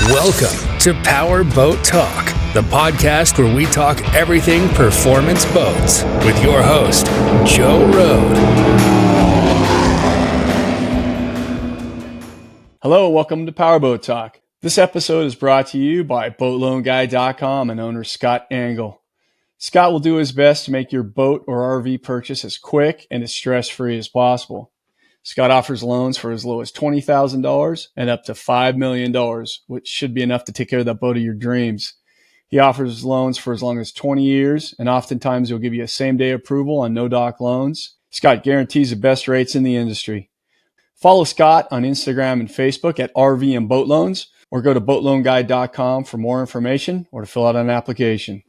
Welcome to Powerboat Talk, the podcast where we talk everything performance boats with your host, Joe Road. Hello, welcome to Powerboat Talk. This episode is brought to you by BoatLoanGuy.com and owner Scott Angle. Scott will do his best to make your boat or RV purchase as quick and as stress-free as possible. Scott offers loans for as low as $20,000 and up to $5 million, which should be enough to take care of that boat of your dreams. He offers loans for as long as 20 years, and oftentimes he'll give you a same-day approval on no-doc loans. Scott guarantees the best rates in the industry. Follow Scott on Instagram and Facebook at RV and Boat Loans, or go to BoatLoanGuy.com for more information or to fill out an application.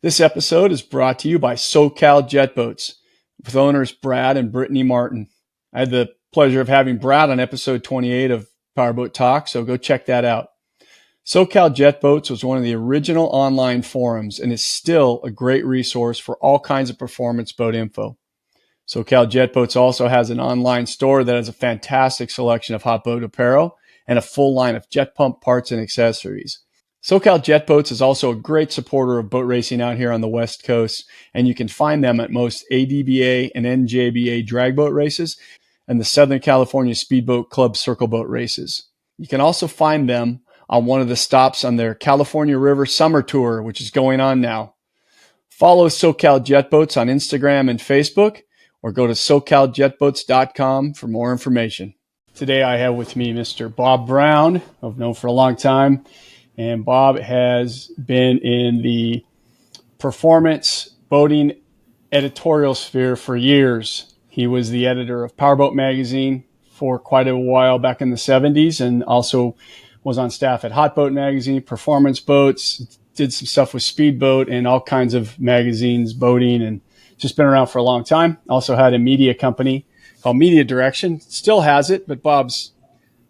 This episode is brought to you by SoCal Jet Boats with owners Brad and Brittany Martin. I had the pleasure of having Brad on episode 28 of Powerboat Talk, so go check that out. SoCal Jet Boats was one of the original online forums and is still a great resource for all kinds of performance boat info. SoCal Jet Boats also has an online store that has a fantastic selection of Hotboat apparel and a full line of jet pump parts and accessories. SoCal Jet Boats is also a great supporter of boat racing out here on the West Coast, and you can find them at most ADBA and NJBA drag boat races and the Southern California Speedboat Club circle boat races. You can also find them on one of the stops on their California River Summer Tour, which is going on now. Follow SoCal Jet Boats on Instagram and Facebook, or go to SoCalJetBoats.com for more information. Today I have with me Mr. Bob Brown, I've known for a long time, and Bob has been in the performance boating editorial sphere for years. He was the editor of Powerboat Magazine for quite a while back in the 70s, and also was on staff at Hotboat Magazine, Performance Boats, did some stuff with Speedboat and all kinds of magazines, boating, and just been around for a long time. Also had a media company called Media Direction. Still has it, but Bob's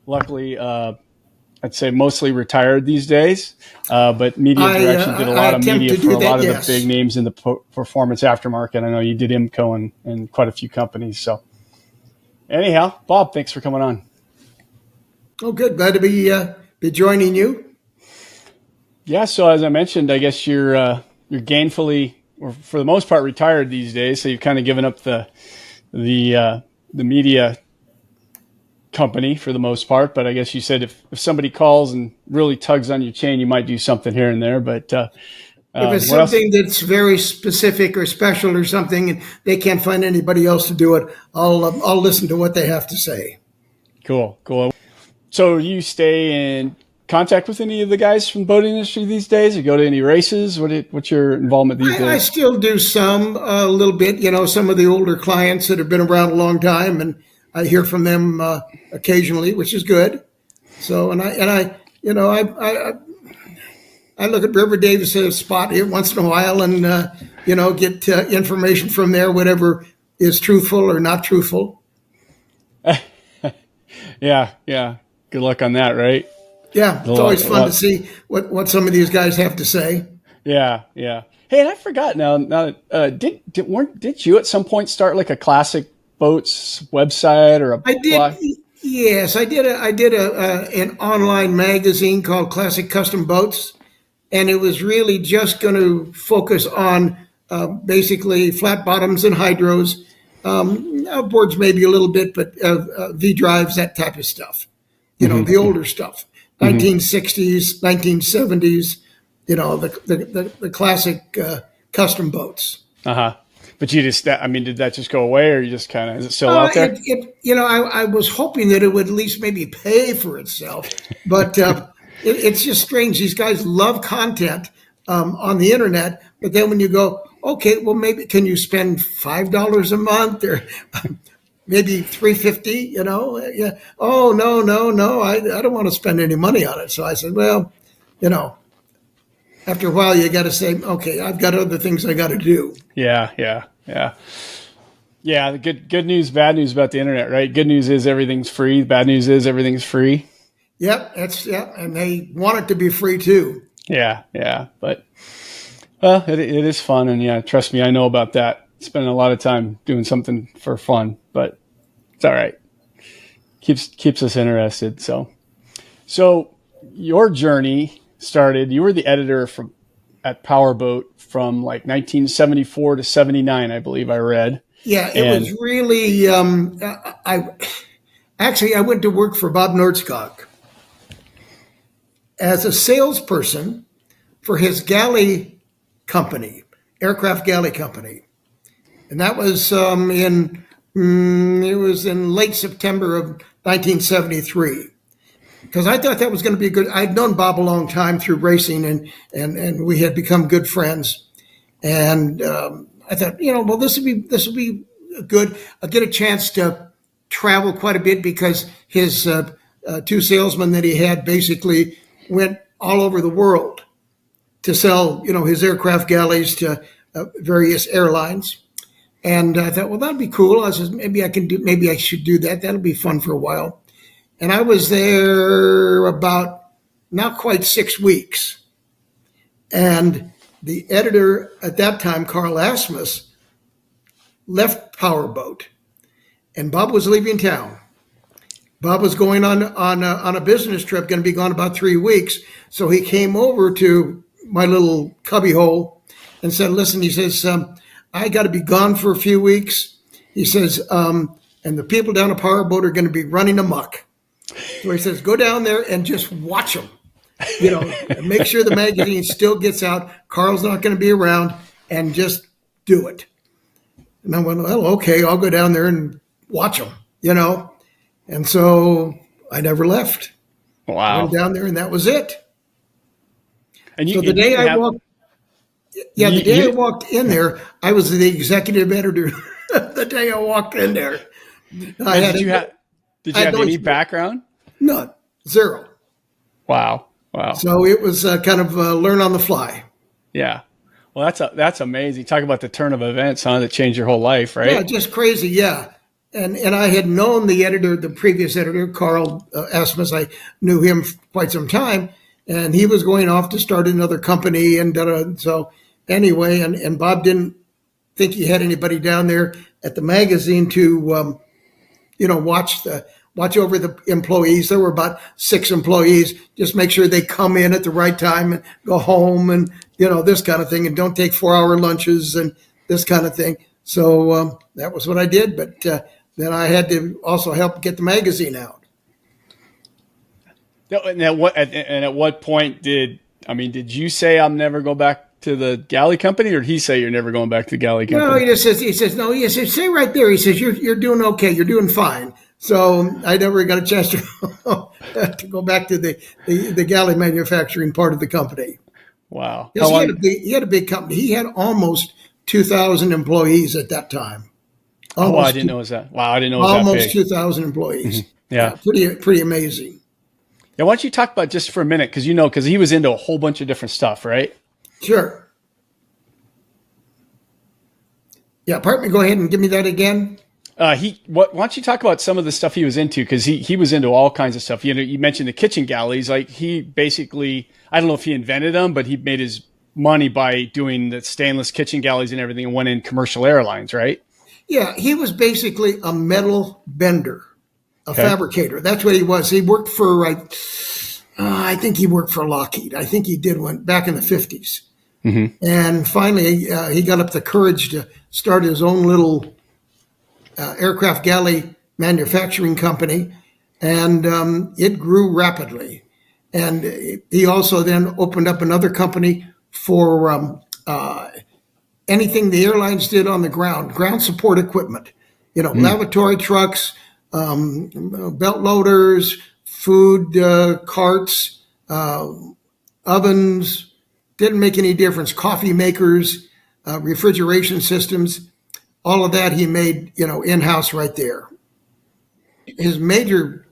luckily, I'd say mostly retired these days. But Media Direction did a lot of media for a lot of the big names in the performance aftermarket. I know you did IMCO and quite a few companies. So anyhow, Bob, thanks for coming on. Oh, good. Glad to be joining you. Yeah. So as I mentioned, I guess you're gainfully, or for the most part, retired these days. So you've kind of given up the media company for the most part. But I guess you said if somebody calls and really tugs on your chain, you might do something here and there. But if it's something that's very specific or special or something, and they can't find anybody else to do it, I'll listen to what they have to say. Cool. So you stay in contact with any of the guys from the boat industry these days? You go to any races? What's your involvement these days? I still do some, a little bit, some of the older clients that have been around a long time, and I hear from them occasionally, which is good. So, I look at River Davis' spot here once in a while and, get information from there, whatever is truthful or not truthful. Yeah. Good luck on that, right? Yeah, it's always fun to see what some of these guys have to say. Yeah. Hey, and I forgot now. Did you at some point start like a classic boats website or a I did. blog? Yes, I did. I did an online magazine called Classic Custom Boats, and it was really just going to focus on basically flat bottoms and hydros, outboards maybe a little bit, but V drives, that type of stuff. The older stuff, 1960s, 1970s. The classic custom boats. But you just, did that just go away, or you just kind of, is it still out there? I was hoping that it would at least maybe pay for itself, but it's just strange. These guys love content on the internet, but then when you go, okay, well, maybe can you spend $5 a month or maybe $3.50? Yeah. Oh no, I don't want to spend any money on it. So I said, well, after a while, you got to say, okay, I've got other things I got to do. Yeah. The good news, bad news about the internet, right? Good news is everything's free. Bad news is everything's free. Yep, and they want it to be free too. Yeah. But it is fun, and yeah, trust me, I know about that. Spending a lot of time doing something for fun, but it's all right. Keeps us interested. So your journey started, you were the editor at Powerboat from like 1974 to 79, I believe I read. Yeah, it was really, I went to work for Bob Nordskog as a salesperson for his galley company, aircraft galley company. And that was it was in late September of 1973. Because I thought that was going to be good. I'd known Bob a long time through racing, and we had become good friends. And I thought, well, this will be good. I'll get a chance to travel quite a bit because his two salesmen that he had basically went all over the world to sell, his aircraft galleys to various airlines. And I thought, well, that'd be cool. I said, maybe I should do that. That'll be fun for a while. And I was there about not quite 6 weeks. And the editor at that time, Carl Asmus, left Powerboat. And Bob was leaving town. Bob was going on a business trip, going to be gone about 3 weeks. So he came over to my little cubbyhole and said, listen, he says, I got to be gone for a few weeks. He says, and the people down at Powerboat are going to be running amok. So he says, go down there and just watch them. Make sure the magazine still gets out. Carl's not going to be around, and just do it. And I went, well, okay, I'll go down there and watch them, And so I never left. Wow. I went down there, and that was it. And so the day I walked in there, I was the executive editor the day I walked in there. Did you have any background? None. Zero. Wow. So it was kind of learn on the fly. Yeah. Well, that's amazing. Talk about the turn of events, that changed your whole life, right? Yeah, just crazy. Yeah. And I had known the previous editor, Carl Asmus. I knew him for quite some time, and he was going off to start another company. And so anyway, and Bob didn't think he had anybody down there at the magazine to, watch over the employees. There were about 6 employees. Just make sure they come in at the right time and go home and, this kind of thing. And don't take 4-hour lunches and this kind of thing. So that was what I did. But then I had to also help get the magazine out. And at what point did you say I'm never going back to the galley company, or did he say you're never going back to the galley company? No, he says, stay right there. He says, you're doing okay. You're doing fine. So I never got a chance to go back to the galley manufacturing part of the company. Wow. He had a big company. He had almost 2,000 employees at that time. I didn't know it was that. Wow, I didn't know it was that big. Almost 2,000 employees. Mm-hmm. Yeah. Pretty amazing. Yeah, why don't you talk about just for a minute, because he was into a whole bunch of different stuff, right? Sure. Yeah, pardon me. Go ahead and give me that again. Why don't you talk about some of the stuff he was into? Because he was into all kinds of stuff. You mentioned the kitchen galleys. Like, he basically, I don't know if he invented them, but he made his money by doing the stainless kitchen galleys and everything, and went in commercial airlines, right? Yeah, he was basically a metal bender, a fabricator. That's what he was. He worked for, I think he worked for Lockheed. I think he did one back in the 50s. Mm-hmm. And finally, he got up the courage to start his own little aircraft galley manufacturing company, and it grew rapidly. And he also then opened up another company for anything the airlines did on the ground support equipment, lavatory trucks, belt loaders, food carts, ovens, didn't make any difference, coffee makers, refrigeration systems. All of that he made, in-house right there. His major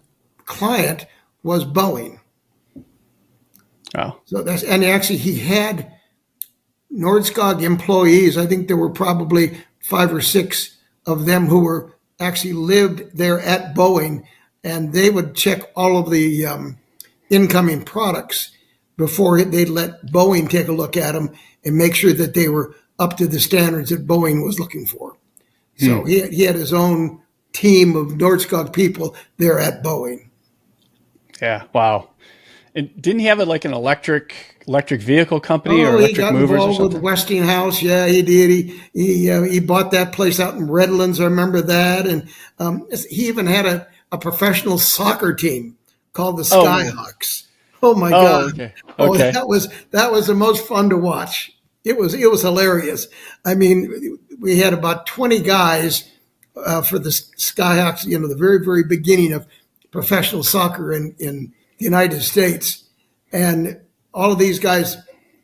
client was Boeing. Oh. And actually he had Nordskog employees. I think there were probably 5 or 6 of them who were actually lived there at Boeing, and they would check all of the incoming products before they'd let Boeing take a look at them and make sure that they were up to the standards that Boeing was looking for. So he had his own team of Nordskog people there at Boeing. Yeah. Wow. And didn't he have like an electric vehicle company or he electric got movers or involved with something? Westinghouse. Yeah, he did. He bought that place out in Redlands. I remember that. And he even had a professional soccer team called the Oh, no. Skyhawks. Oh my Oh, God! okay. Oh, Okay. that was the most fun to watch. It was hilarious. I mean, we had about 20 guys for the Skyhawks. You know, the very very beginning of professional soccer in the United States, and all of these guys,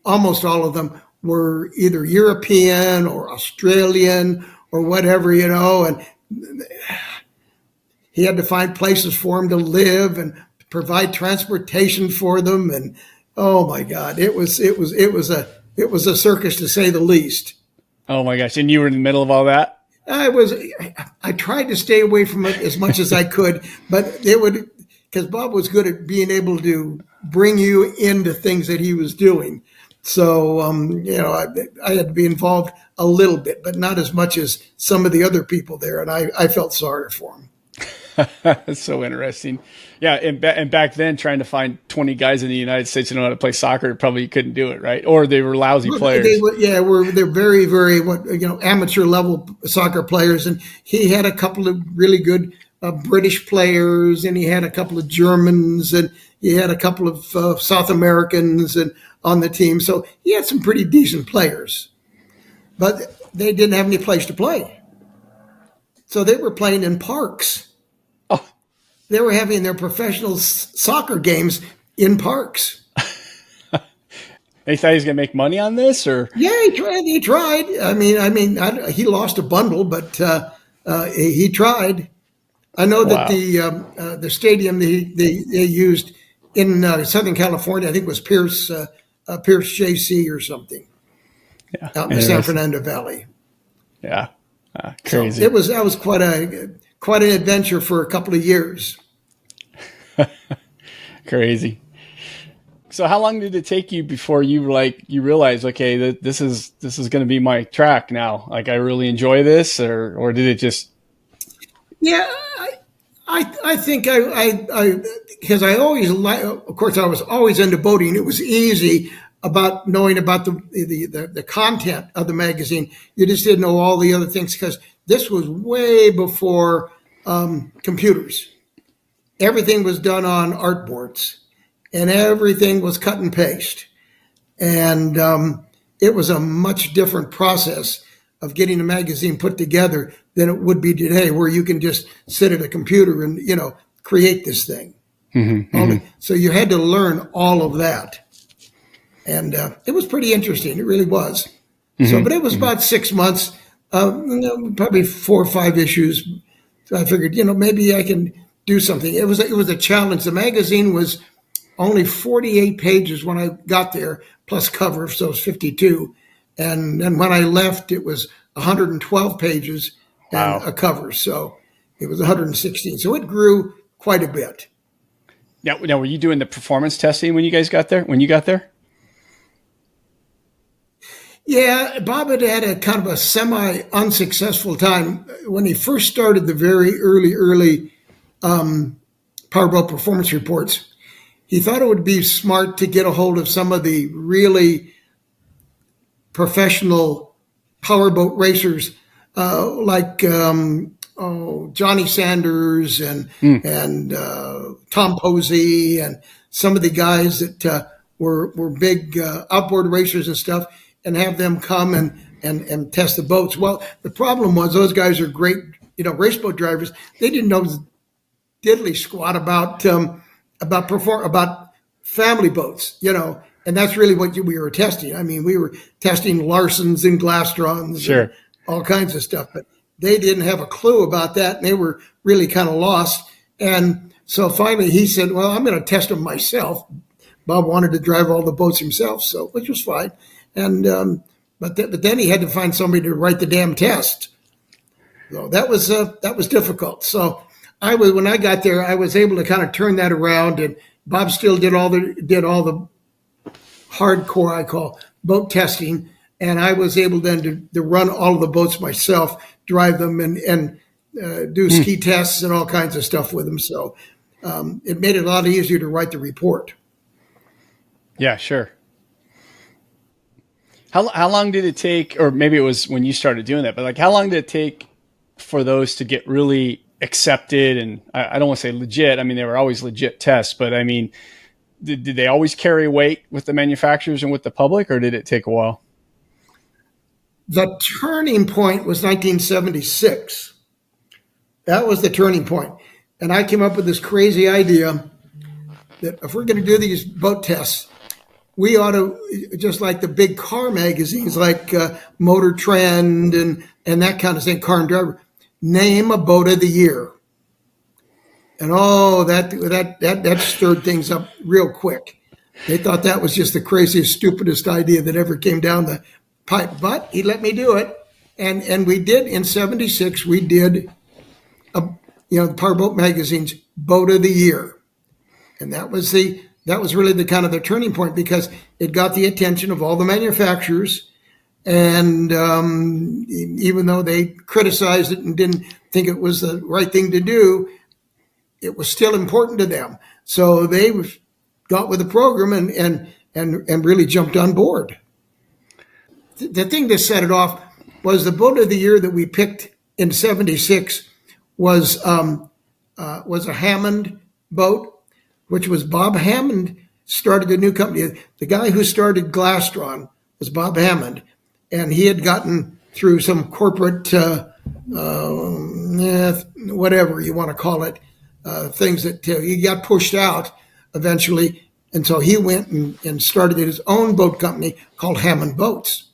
almost all of them, were either European or Australian or whatever, you know, and he had to find places for them to live and provide transportation for them. And oh my God, it was a circus to say the least. Oh my gosh. And you were in the middle of all that? I tried to stay away from it as much as I could, but because Bob was good at being able to bring you into things that he was doing. So, you know, I had to be involved a little bit, but not as much as some of the other people there. And I felt sorry for him. That's so interesting. Yeah. And back then, trying to find 20 guys in the United States who know how to play soccer, probably couldn't do it, right? Or they were lousy players. They're very, very, amateur level soccer players. And he had a couple of really good British players, and he had a couple of Germans, and he had a couple of South Americans and on the team. So he had some pretty decent players, but they didn't have any place to play. So they were playing in parks. Oh. They were having their professional soccer games in parks. They thought he was going to make money on this, or? Yeah, he tried. He lost a bundle, but he tried. I know that the stadium they used in Southern California, I think it was Pierce JC or something, out in the San Fernando Valley. Yeah, crazy. So that was quite an adventure for a couple of years. Crazy. So how long did it take you before you realized, okay, this is going to be my track now? Like, I really enjoy this, or did it just? Yeah, I think I because I always of course I was always into boating. It was easy about knowing about the content of the magazine. You just didn't know all the other things because this was way before computers. Everything was done on artboards, and everything was cut and paste. And it was a much different process of getting a magazine put together than it would be today, where you can just sit at a computer and, create this thing. Mm-hmm. So you had to learn all of that. And it was pretty interesting. It really was. Mm-hmm. But it was about 6 months, probably 4 or 5 issues. So I figured, maybe I can do something. It was a challenge. The magazine was only 48 pages when I got there, plus cover, so it was 52. And then when I left, it was 112 pages and a cover. So it was 116. So it grew quite a bit. Now, were you doing the performance testing when you got there? Yeah, Bob had a kind of a semi-unsuccessful time. When he first started the very early Powerboat performance reports, he thought it would be smart to get a hold of some of the really professional powerboat racers like Johnny Sanders and Tom Posey and some of the guys that were big outboard racers and stuff, and have them come and test the boats. Well, the problem was those guys are great, race boat drivers. They didn't know diddly squat about family boats, and that's really what we were testing. I mean, we were testing Larsons and Glastrons, sure, and all kinds of stuff, but they didn't have a clue about that, and they were really kind of lost. And so finally he said, well, I'm going to test them myself. Bob wanted to drive all the boats himself, which was fine. And but then he had to find somebody to write the damn test. So that was difficult. So when I got there, I was able to kind of turn that around, and Bob still did all the hardcore, I call, boat testing, and I was able then to run all of the boats myself, drive them, and do ski tests and all kinds of stuff with them. So it made it a lot easier to write the report. Yeah, sure. How long did it take, or maybe it was when you started doing that, but like how long did it take for those to get really accepted? And I don't want to say legit. I mean, they were always legit tests, but I mean, did they always carry weight with the manufacturers and with the public, or did it take a while? The turning point was 1976. That was the turning point. And I came up with this crazy idea that if we're going to do these boat tests, we ought to, just like the big car magazines like Motor Trend and that kind of thing, Car and Driver, name a boat of the year. And that stirred things up real quick. They thought that was just the craziest, stupidest idea that ever came down the pipe. But he let me do it. And we did, in 76, we did, the Powerboat Magazine's Boat of the Year. And that was really the kind of the turning point, because it got the attention of all the manufacturers. And even though they criticized it and didn't think it was the right thing to do, it was still important to them. So they got with the program and really jumped on board. The thing that set it off was the boat of the year that we picked in 76 was a Hammond boat, which was Bob Hammond started a new company. The guy who started Glastron was Bob Hammond, and he had gotten through some corporate, whatever you want to call it, things that he got pushed out eventually. And so he went and started his own boat company called Hammond Boats.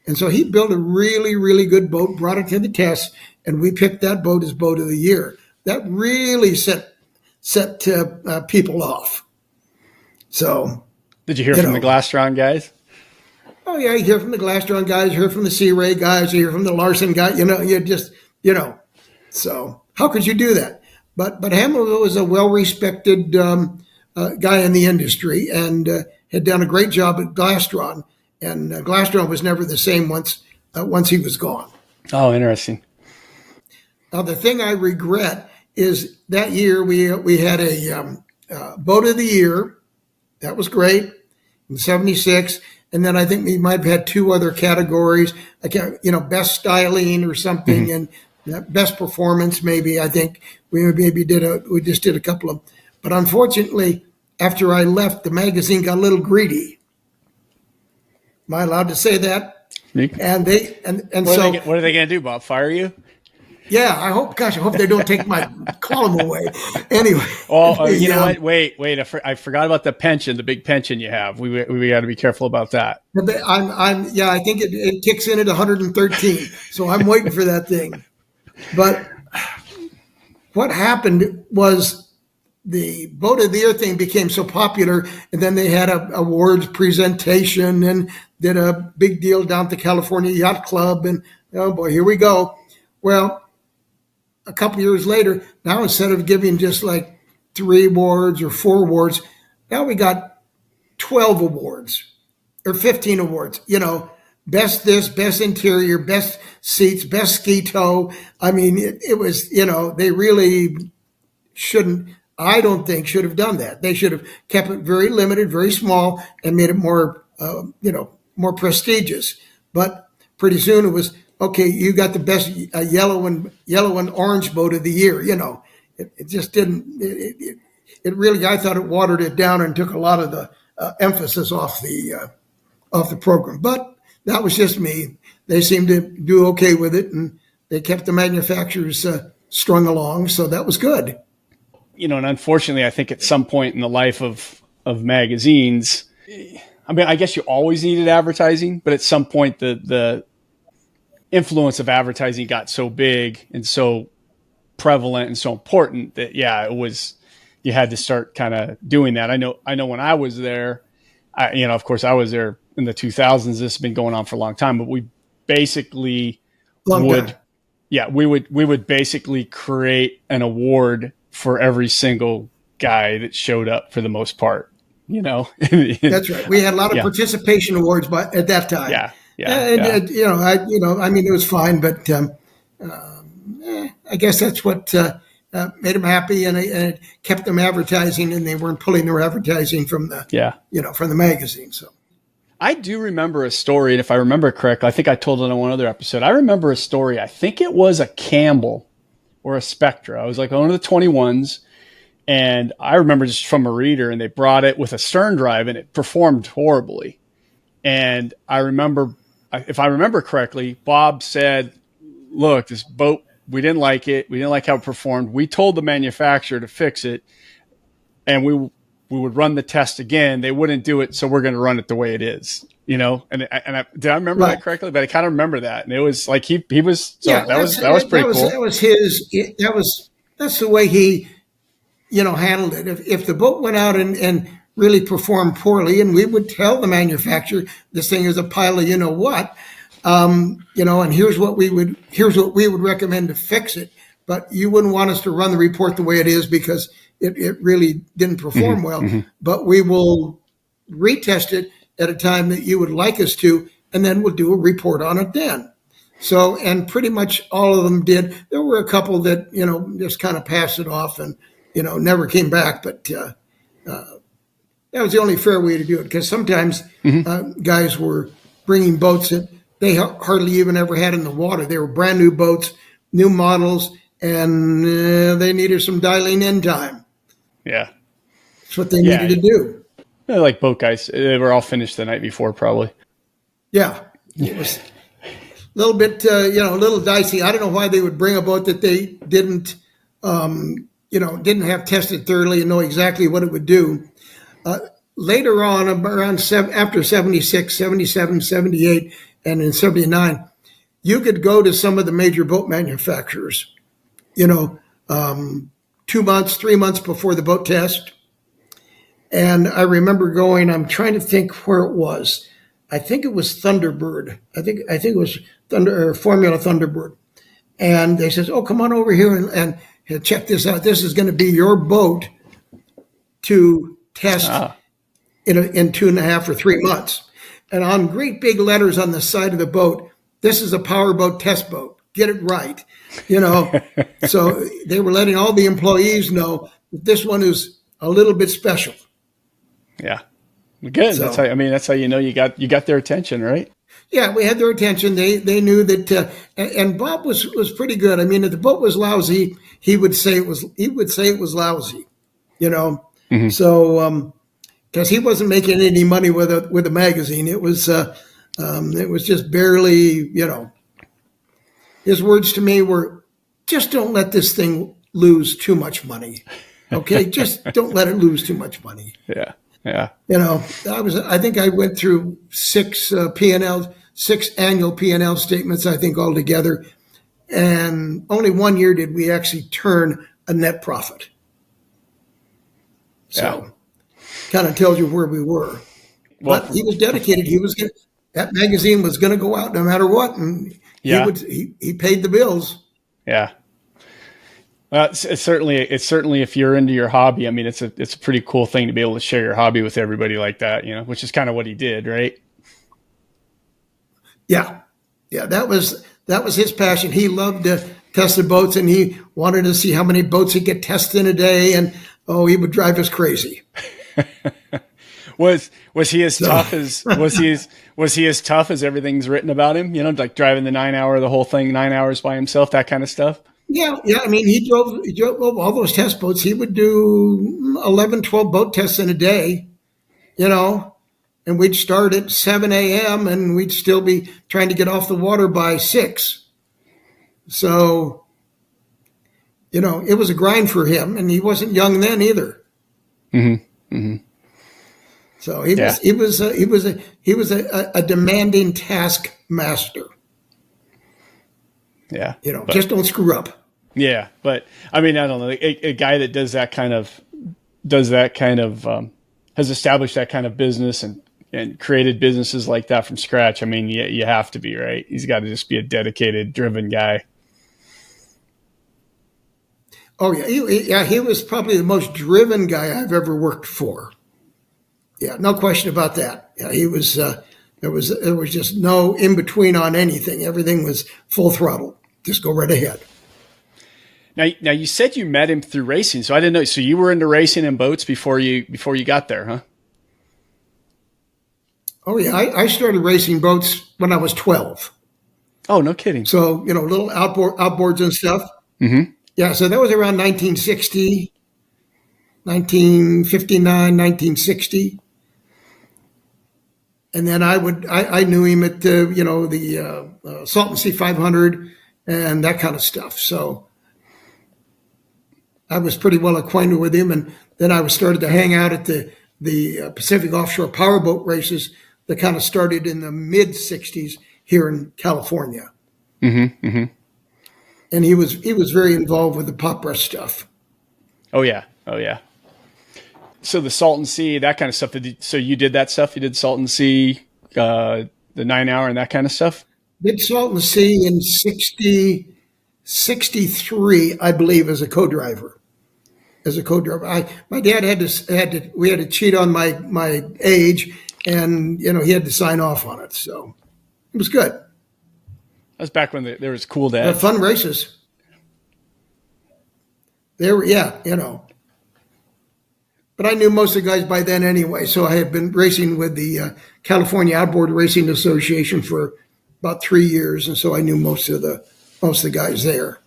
And so he built a really, really good boat, brought it to the test, and we picked that boat as Boat of the Year. That really set people off. So, did you hear from the Glastron guys? Oh yeah, you hear from the Glastron guys, you hear from the Sea Ray guys, you hear from the Larson guy. So how could you do that? But Hammond was a well-respected guy in the industry and had done a great job at Glastron. And Glastron was never the same once he was gone. Oh, interesting. Now, the thing I regret is that year we had a Boat of the Year. That was great in 76. And then I think we might have had two other categories. Best styling or something, and best performance maybe. I think we just did a couple of. But unfortunately, after I left, the magazine got a little greedy. Am I allowed to say that? And so what are they going to do, Bob? Fire you? Yeah, I hope they don't take my column away. Anyway. Oh, you know what? Wait. I forgot about the pension, the big pension you have. We got to be careful about that. I think it kicks in at 113. So I'm waiting for that thing. But what happened was the Boat of the Year thing became so popular, and then they had a awards presentation and did a big deal down at the California Yacht Club, and oh boy, here we go. Well, a couple years later, now instead of giving just like 3 awards or 4 awards, now we got 12 awards or 15 awards. Best this, best interior, best seats, best ski tow. I mean, it was, they really shouldn't. I don't think should have done that. They should have kept it very limited, very small, and made it more, more prestigious. But pretty soon it was, okay, you got the best yellow and orange boat of the year. It just didn't. It really, I thought it watered it down and took a lot of the emphasis off the program. But that was just me. They seemed to do okay with it, and they kept the manufacturers strung along. So that was good. And unfortunately, I think at some point in the life of magazines, I mean, I guess you always needed advertising, but at some point the influence of advertising got so big and so prevalent and so important that, you had to start kind of doing that. I know when I was there, of course I was there in the 2000s. This has been going on for a long time, but we basically we would basically create an award for every single guy that showed up for the most part, That's right. We had a lot of participation awards at that time. I mean, it was fine, but I guess that's what made them happy, and it kept them advertising, and they weren't pulling their advertising from from the magazine. So I do remember a story, and if I remember correctly, I think I told it on one other episode. I remember a story. I think it was a Campbell or a Spectra. I was like one of the 21s, and I remember just from a reader, and they brought it with a stern drive, and it performed horribly. And I remember, if I remember correctly, Bob said, look, this boat, we didn't like it. We didn't like how it performed. We told the manufacturer to fix it, and we would run the test again. They wouldn't do it, so we're going to run it the way it is, you know. And did I remember that correctly? But I kind of remember that, and it was like he was. So that was pretty cool. That was his. That's the way he, handled it. If the boat went out and really performed poorly, and we would tell the manufacturer this thing is a pile of and here's what we would recommend to fix it. But you wouldn't want us to run the report the way it is because it really didn't perform well. Mm-hmm. But we will retest it at a time that you would like us to, and then we'll do a report on it then. So, and pretty much all of them did. There were a couple that, just kind of passed it off and, never came back. But that was the only fair way to do it, because sometimes guys were bringing boats that they hardly even ever had in the water. They were brand new boats, new models, and they needed some dialing in time. Yeah. That's what they needed to do. They're like boat guys. They were all finished the night before, probably. Yeah. It was a little bit, a little dicey. I don't know why they would bring a boat that they didn't have tested thoroughly and know exactly what it would do. Later on, around after 76, 77, 78, and in 79, you could go to some of the major boat manufacturers, 2 months, 3 months before the boat test. And I remember going, I'm trying to think where it was. I think it was Thunderbird. I think it was Formula Thunderbird. And they says, oh, come on over here and check this out. This is going to be your boat to test in 2.5 or 3 months. And on great big letters on the side of the boat, this is a powerboat test boat. Get it right. So they were letting all the employees know that this one is a little bit special. Yeah. Good. So, that's how you got their attention, right? Yeah, we had their attention. They knew that, and Bob was pretty good. I mean, if the boat was lousy, he would say it was lousy, Mm-hmm. So, because he wasn't making any money with a magazine, it was just barely, His words to me were, just don't let this thing lose too much money. Okay, just don't let it lose too much money. Yeah. Yeah. I think I went through 6 annual P&L statements, I think altogether. And only 1 year did we actually turn a net profit. So kind of tells you where we were. Well, but he was dedicated. That magazine was going to go out no matter what. And he paid the bills. Yeah. It's certainly if you're into your hobby, I mean, it's a pretty cool thing to be able to share your hobby with everybody like that, which is kind of what he did, right? Yeah. Yeah. That was his passion. He loved to test the boats, and he wanted to see how many boats he could test in a day. And he would drive us crazy. Was he as tough as everything's written about him? Like driving the whole thing 9 hours by himself, that kind of stuff. Yeah. I mean, he drove all those test boats. He would do 11, 12 boat tests in a day, and we'd start at 7 a.m. and we'd still be trying to get off the water by 6. So, it was a grind for him, and he wasn't young then either. Mm-hmm. Mm-hmm. So he was a demanding taskmaster. Yeah. Just don't screw up. Yeah. But I mean, I don't know, a guy that does that kind of, has established that kind of business and created businesses like that from scratch. I mean, you have to be, right. He's got to just be a dedicated, driven guy. Oh yeah. He was probably the most driven guy I've ever worked for. Yeah. No question about that. Yeah. He was, there was just no in between on anything. Everything was full throttle. Just go right ahead. Now you said you met him through racing, so I didn't know. So you were into racing and boats before you got there, huh? Oh yeah, I started racing boats when I was 12. Oh, no kidding. So little outboards and stuff. Mm-hmm. Yeah, so that was around 1960, 1959, 1960. And then I knew him at the Salton Sea 500 and that kind of stuff. So I was pretty well acquainted with him, and then I started to hang out at the Pacific offshore powerboat races that kind of started in the mid '60s here in California. Mm-hmm. Mm-hmm. And he was very involved with the pop brush stuff. Oh yeah. So the Salton Sea, that kind of stuff. So you did that stuff? You did Salton Sea, the 9 hour and that kind of stuff? Did Salton Sea in 63, I believe, as a co-driver. My dad we had to cheat on my age, and he had to sign off on it. So it was good. That was back when there was cool dads. Fun races. But I knew most of the guys by then anyway, so I had been racing with the California Outboard Racing Association for about 3 years, and so I knew most of the guys there.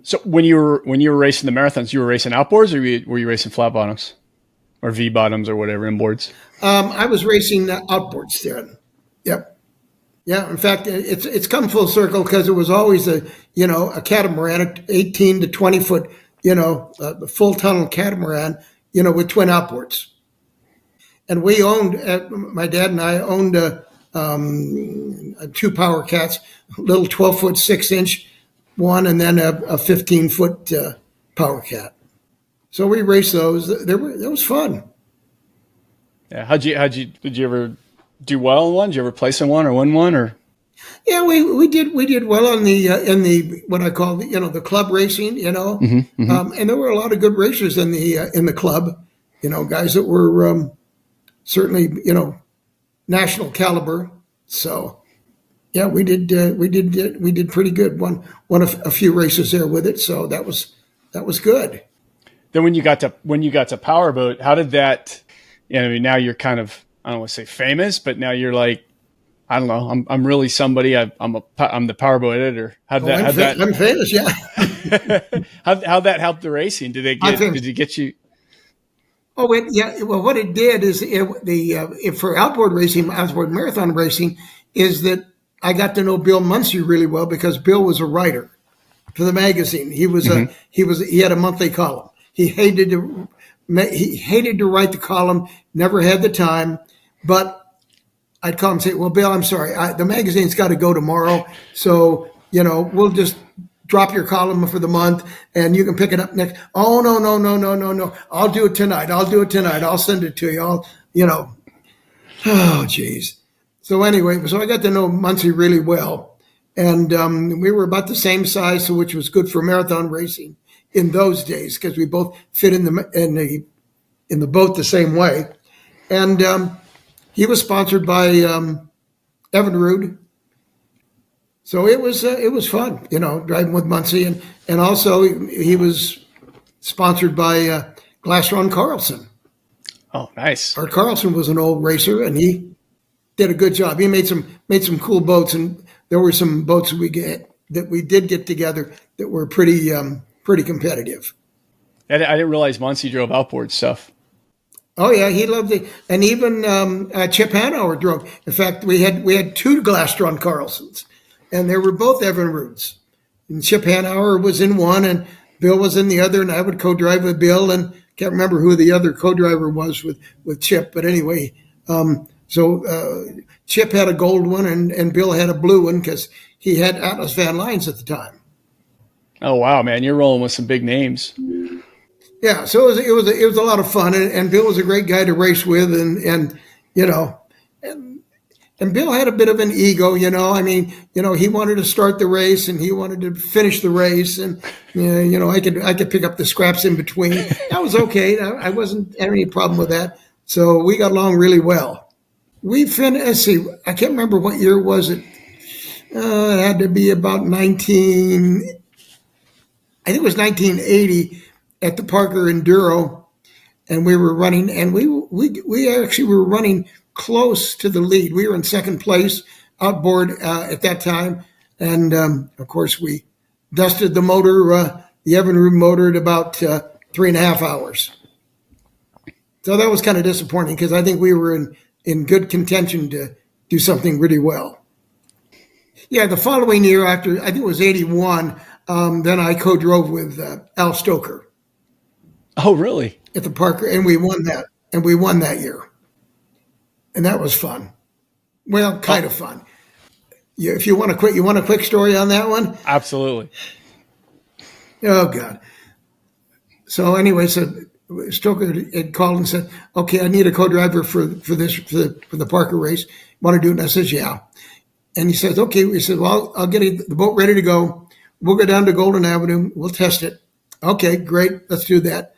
So when you were racing the marathons, you were racing outboards, or were you racing flat bottoms, or V bottoms, or whatever, inboards? I was racing outboards then. Yep. Yeah. In fact, it's come full circle because it was always a catamaran, an 18 to 20 foot, a full tunnel catamaran, with twin outboards. And we owned, my dad and I owned two power cats, a little 12 foot 6 inch one, and then a 15 foot power cat. So we raced those. That was fun. Yeah. Did you ever do well in one? Did you ever place in one or win one, or? Yeah, we did well on in the what I call the club racing, Mm-hmm, mm-hmm. And there were a lot of good racers in the club, guys that were certainly national caliber. So yeah, we did pretty good. Won a few races there with it, so that was good. Then when you got to Powerboat, how did that? Now you're kind of, I don't want to say famous, but now you're like, I don't know. I'm really somebody. I'm the Powerboat editor. I'm famous. Yeah. How'd that help the racing? Did it get you? Oh, yeah. Well, what it did is for outboard racing, outboard marathon racing, is that I got to know Bill Muncey really well because Bill was a writer for the magazine. He was he had a monthly column. He hated to write the column. Never had the time, but I'd call him and say, well, Bill, I'm sorry. The magazine's got to go tomorrow. So, we'll just drop your column for the month and you can pick it up next. Oh, no. I'll do it tonight. I'll send it to you. Oh, geez. So anyway, so I got to know Muncey really well. And we were about the same size, so which was good for marathon racing in those days because we both fit in the boat the same way. And he was sponsored by Evinrude. So it was fun, driving with Muncey. And also he was sponsored by Glassron Carlson. Oh, nice. Art Carlson was an old racer, and he did a good job. He made some cool boats, and there were some boats that we did get together that were pretty competitive. I didn't realize Muncey drove outboard stuff. Oh yeah, he loved it, and even Chip Hanauer drove. In fact, we had two Glassron Carlsons, and they were both Evinrudes. And Chip Hanauer was in one, and Bill was in the other, and I would co-drive with Bill, and can't remember who the other co-driver was with Chip, but anyway, so Chip had a gold one, and Bill had a blue one because he had Atlas Van Lines at the time. Oh wow, man, you're rolling with some big names. Yeah, so it was a lot of fun, and Bill was a great guy to race with, and Bill had a bit of an ego, I mean, he wanted to start the race and he wanted to finish the race, and I could pick up the scraps in between. That was okay. I wasn't having any problem with that. So we got along really well. We finished. Let's see, I can't remember what year was it. It had to be about 19. think it was 1980 at the Parker Enduro, and we were running, and we actually were running close to the lead. We were in second place outboard at that time, and of course we dusted the motor, the Evinrude motor, at about 3.5 hours. So that was kind of disappointing because I think we were in good contention to do something really well. Yeah, the following year, after I think it was 81, then I co-drove with Al Stoker. Oh, really? At the Parker, and we won that. And we won that year, and that was fun. Well, kind of fun. If you want a quick story on that one? Absolutely. Oh God. So anyway, so Stoker had called and said, "Okay, I need a co-driver for the Parker race. Want to do it?" And I says, "Yeah." And he says, "Okay." He said, "Well, I'll get the boat ready to go. We'll go down to Golden Avenue. We'll test it." Okay, great. Let's do that.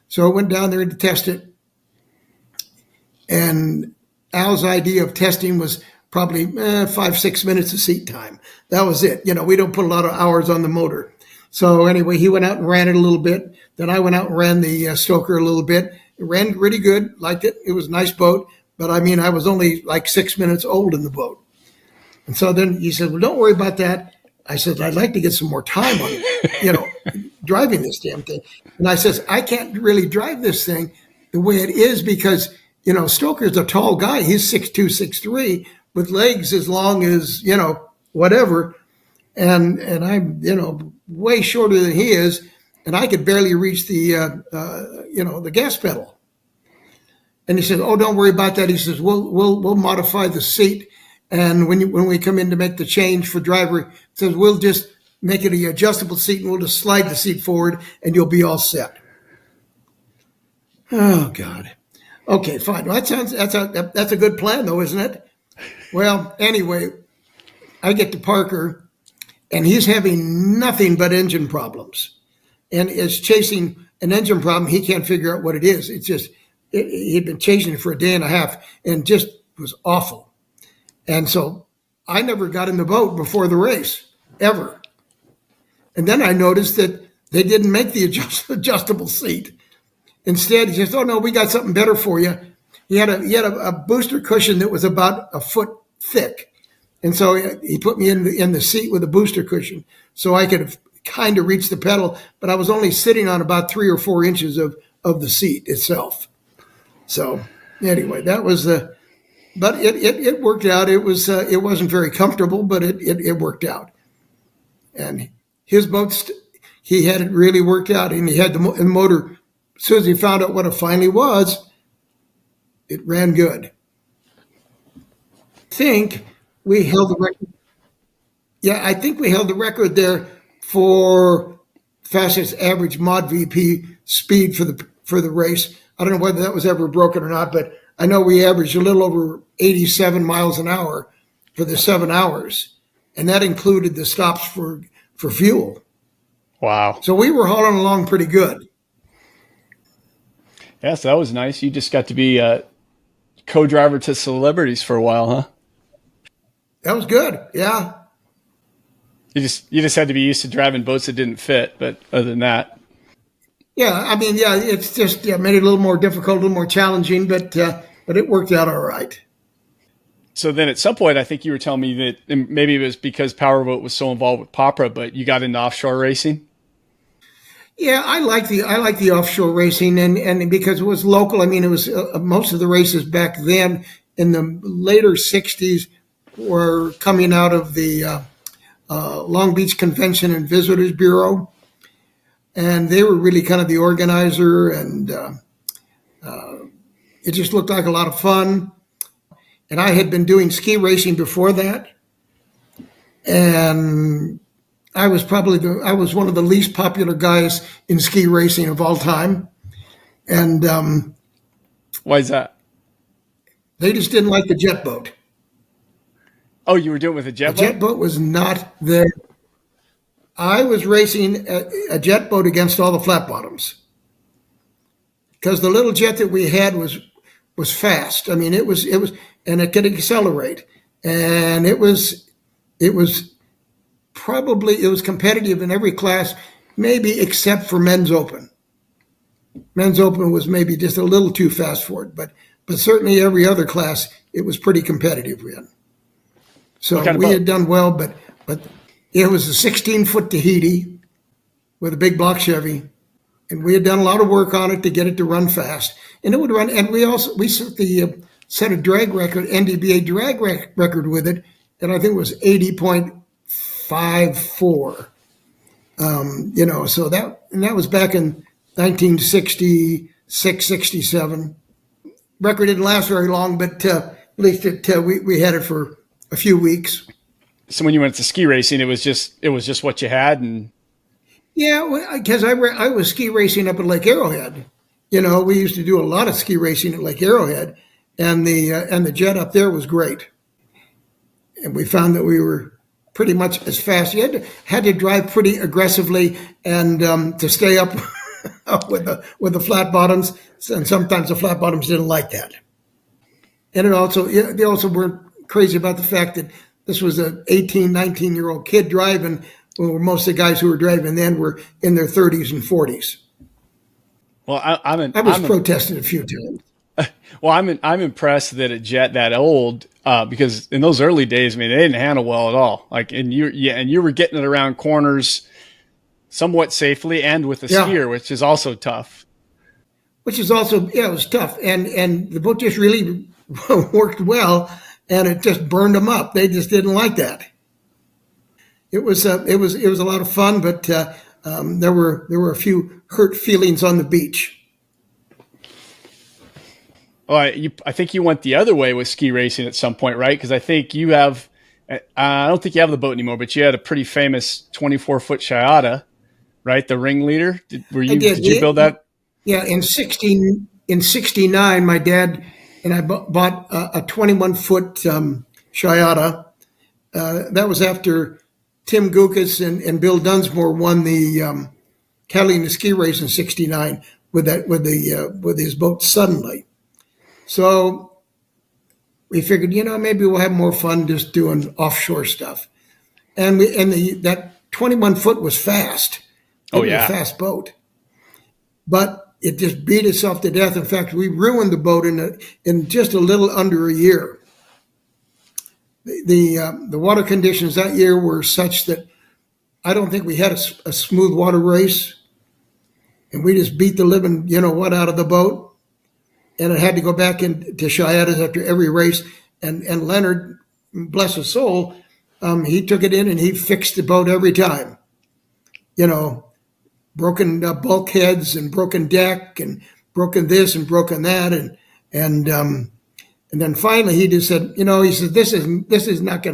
So I went down there to test it. And Al's idea of testing was probably 5-6 minutes of seat time. That was it. We don't put a lot of hours on the motor. So anyway, he went out and ran it a little bit. Then I went out and ran the Stoker a little bit. It ran really good. Liked it. It was a nice boat. But I mean, I was only like 6 minutes old in the boat. And so then he said, "Well, don't worry about that." I said, "I'd like to get some more time on, driving this damn thing." And I says, "I can't really drive this thing the way it is because, Stoker's a tall guy. He's 6'2", 6'3", with legs as long as, whatever. And I'm, way shorter than he is. And I could barely reach the gas pedal." And he said, "Oh, don't worry about that." He says, we'll modify the seat. And when we come in to make the change for driver, he says, "We'll just make it an adjustable seat and we'll just slide the seat forward and you'll be all set." Oh God. Okay, fine. Well, that's a good plan though, isn't it? Well, anyway, I get to Parker and he's having nothing but engine problems, and is chasing an engine problem. He can't figure out what it is. It's just, he'd been chasing it for a day and a half and just was awful. And so I never got in the boat before the race, ever. And then I noticed that they didn't make the adjustable seat. Instead, he says, "Oh no, we got something better for you." He had a booster cushion that was about a foot thick. And so he put me in the seat with a booster cushion so I could kind of reach the pedal, but I was only sitting on about 3 or 4 inches of the seat itself. So anyway, that was but it worked out. It wasn't very comfortable, but it worked out. And his boat, he had it really worked out, and he had the motor. As soon as he found out what it finally was, it ran good. I think we held the record. Yeah, I think we held the record there for fastest average mod VP speed for the race. I don't know whether that was ever broken or not, but I know we averaged a little over 87 miles an hour for the 7 hours, and that included the stops for fuel. Wow. So we were hauling along pretty good. Yes, that was nice. You just got to be a co-driver to celebrities for a while, huh? That was good. Yeah. You just had to be used to driving boats that didn't fit, but other than that. Yeah, I mean, yeah, it's just made it a little more difficult, a little more challenging, but it worked out all right. So then at some point, I think you were telling me that, and maybe it was because Powerboat was so involved with Popra, but you got into offshore racing? Yeah, I like the offshore racing, and because it was local. I mean, it was most of the races back then in the later 60s were coming out of the Long Beach Convention and Visitors Bureau. And they were really kind of the organizer, and it just looked like a lot of fun. And I had been doing ski racing before that, and I was one of the least popular guys in ski racing of all time. And why is that? They just didn't like the jet boat. Oh, you were doing it with a jet boat? The jet boat was not there. I was racing a jet boat against all the flat bottoms because the little jet that we had was fast. I mean, it was, and it could accelerate, and it was competitive in every class maybe except for men's open. Men's open was maybe just a little too fast for it, but certainly every other class, it was pretty competitive in. So we had done well, but it was a 16-foot Tahiti with a big block Chevy, and we had done a lot of work on it to get it to run fast. And it would run, and we set a drag record, NDBA drag record with it, and I think it was 80.54. So that was back in 1966, 67. Record didn't last very long, but at least we had it for a few weeks. So when you went to ski racing, it was just what you had, and because I was ski racing up at Lake Arrowhead. We used to do a lot of ski racing at Lake Arrowhead, and the jet up there was great. And we found that we were pretty much as fast. You had to drive pretty aggressively and to stay up with the flat bottoms, and sometimes the flat bottoms didn't like that. And they also weren't crazy about the fact that this was an 18, 19-year-old kid driving, where most of the guys who were driving then were in their 30s and 40s. Well, I was protested a few times. Well, I'm impressed that a jet that old, because in those early days, I mean, they didn't handle well at all. And you were getting it around corners somewhat safely and with a skier, which is also tough. Which is also, it was tough. And the boat just really worked well, and it just burned them up. They just didn't like that. It was a lot of fun, but there were a few hurt feelings on the beach. Well, I think you went the other way with ski racing at some point, right? Because I think you have, I don't think you have the boat anymore, but you had a pretty famous 24-foot Schiada, right? The ringleader. Did you build that? Yeah, in 69, my dad and I bought a 21-foot Schiada. That was after Tim Gukas and Bill Dunsmore won the Catalina Ski Race in 69 with his boat Suddenly. So we figured, maybe we'll have more fun just doing offshore stuff. And that 21-foot was fast. It was a fast boat. But it just beat itself to death. In fact, we ruined the boat in just a little under a year. The water conditions that year were such that I don't think we had a smooth water race. And we just beat the living, out of the boat. And it had to go back into Schiadas after every race. And Leonard, bless his soul, he took it in and he fixed the boat every time. Broken bulkheads and broken deck and broken this and broken that. And then finally he just said, he said, this is not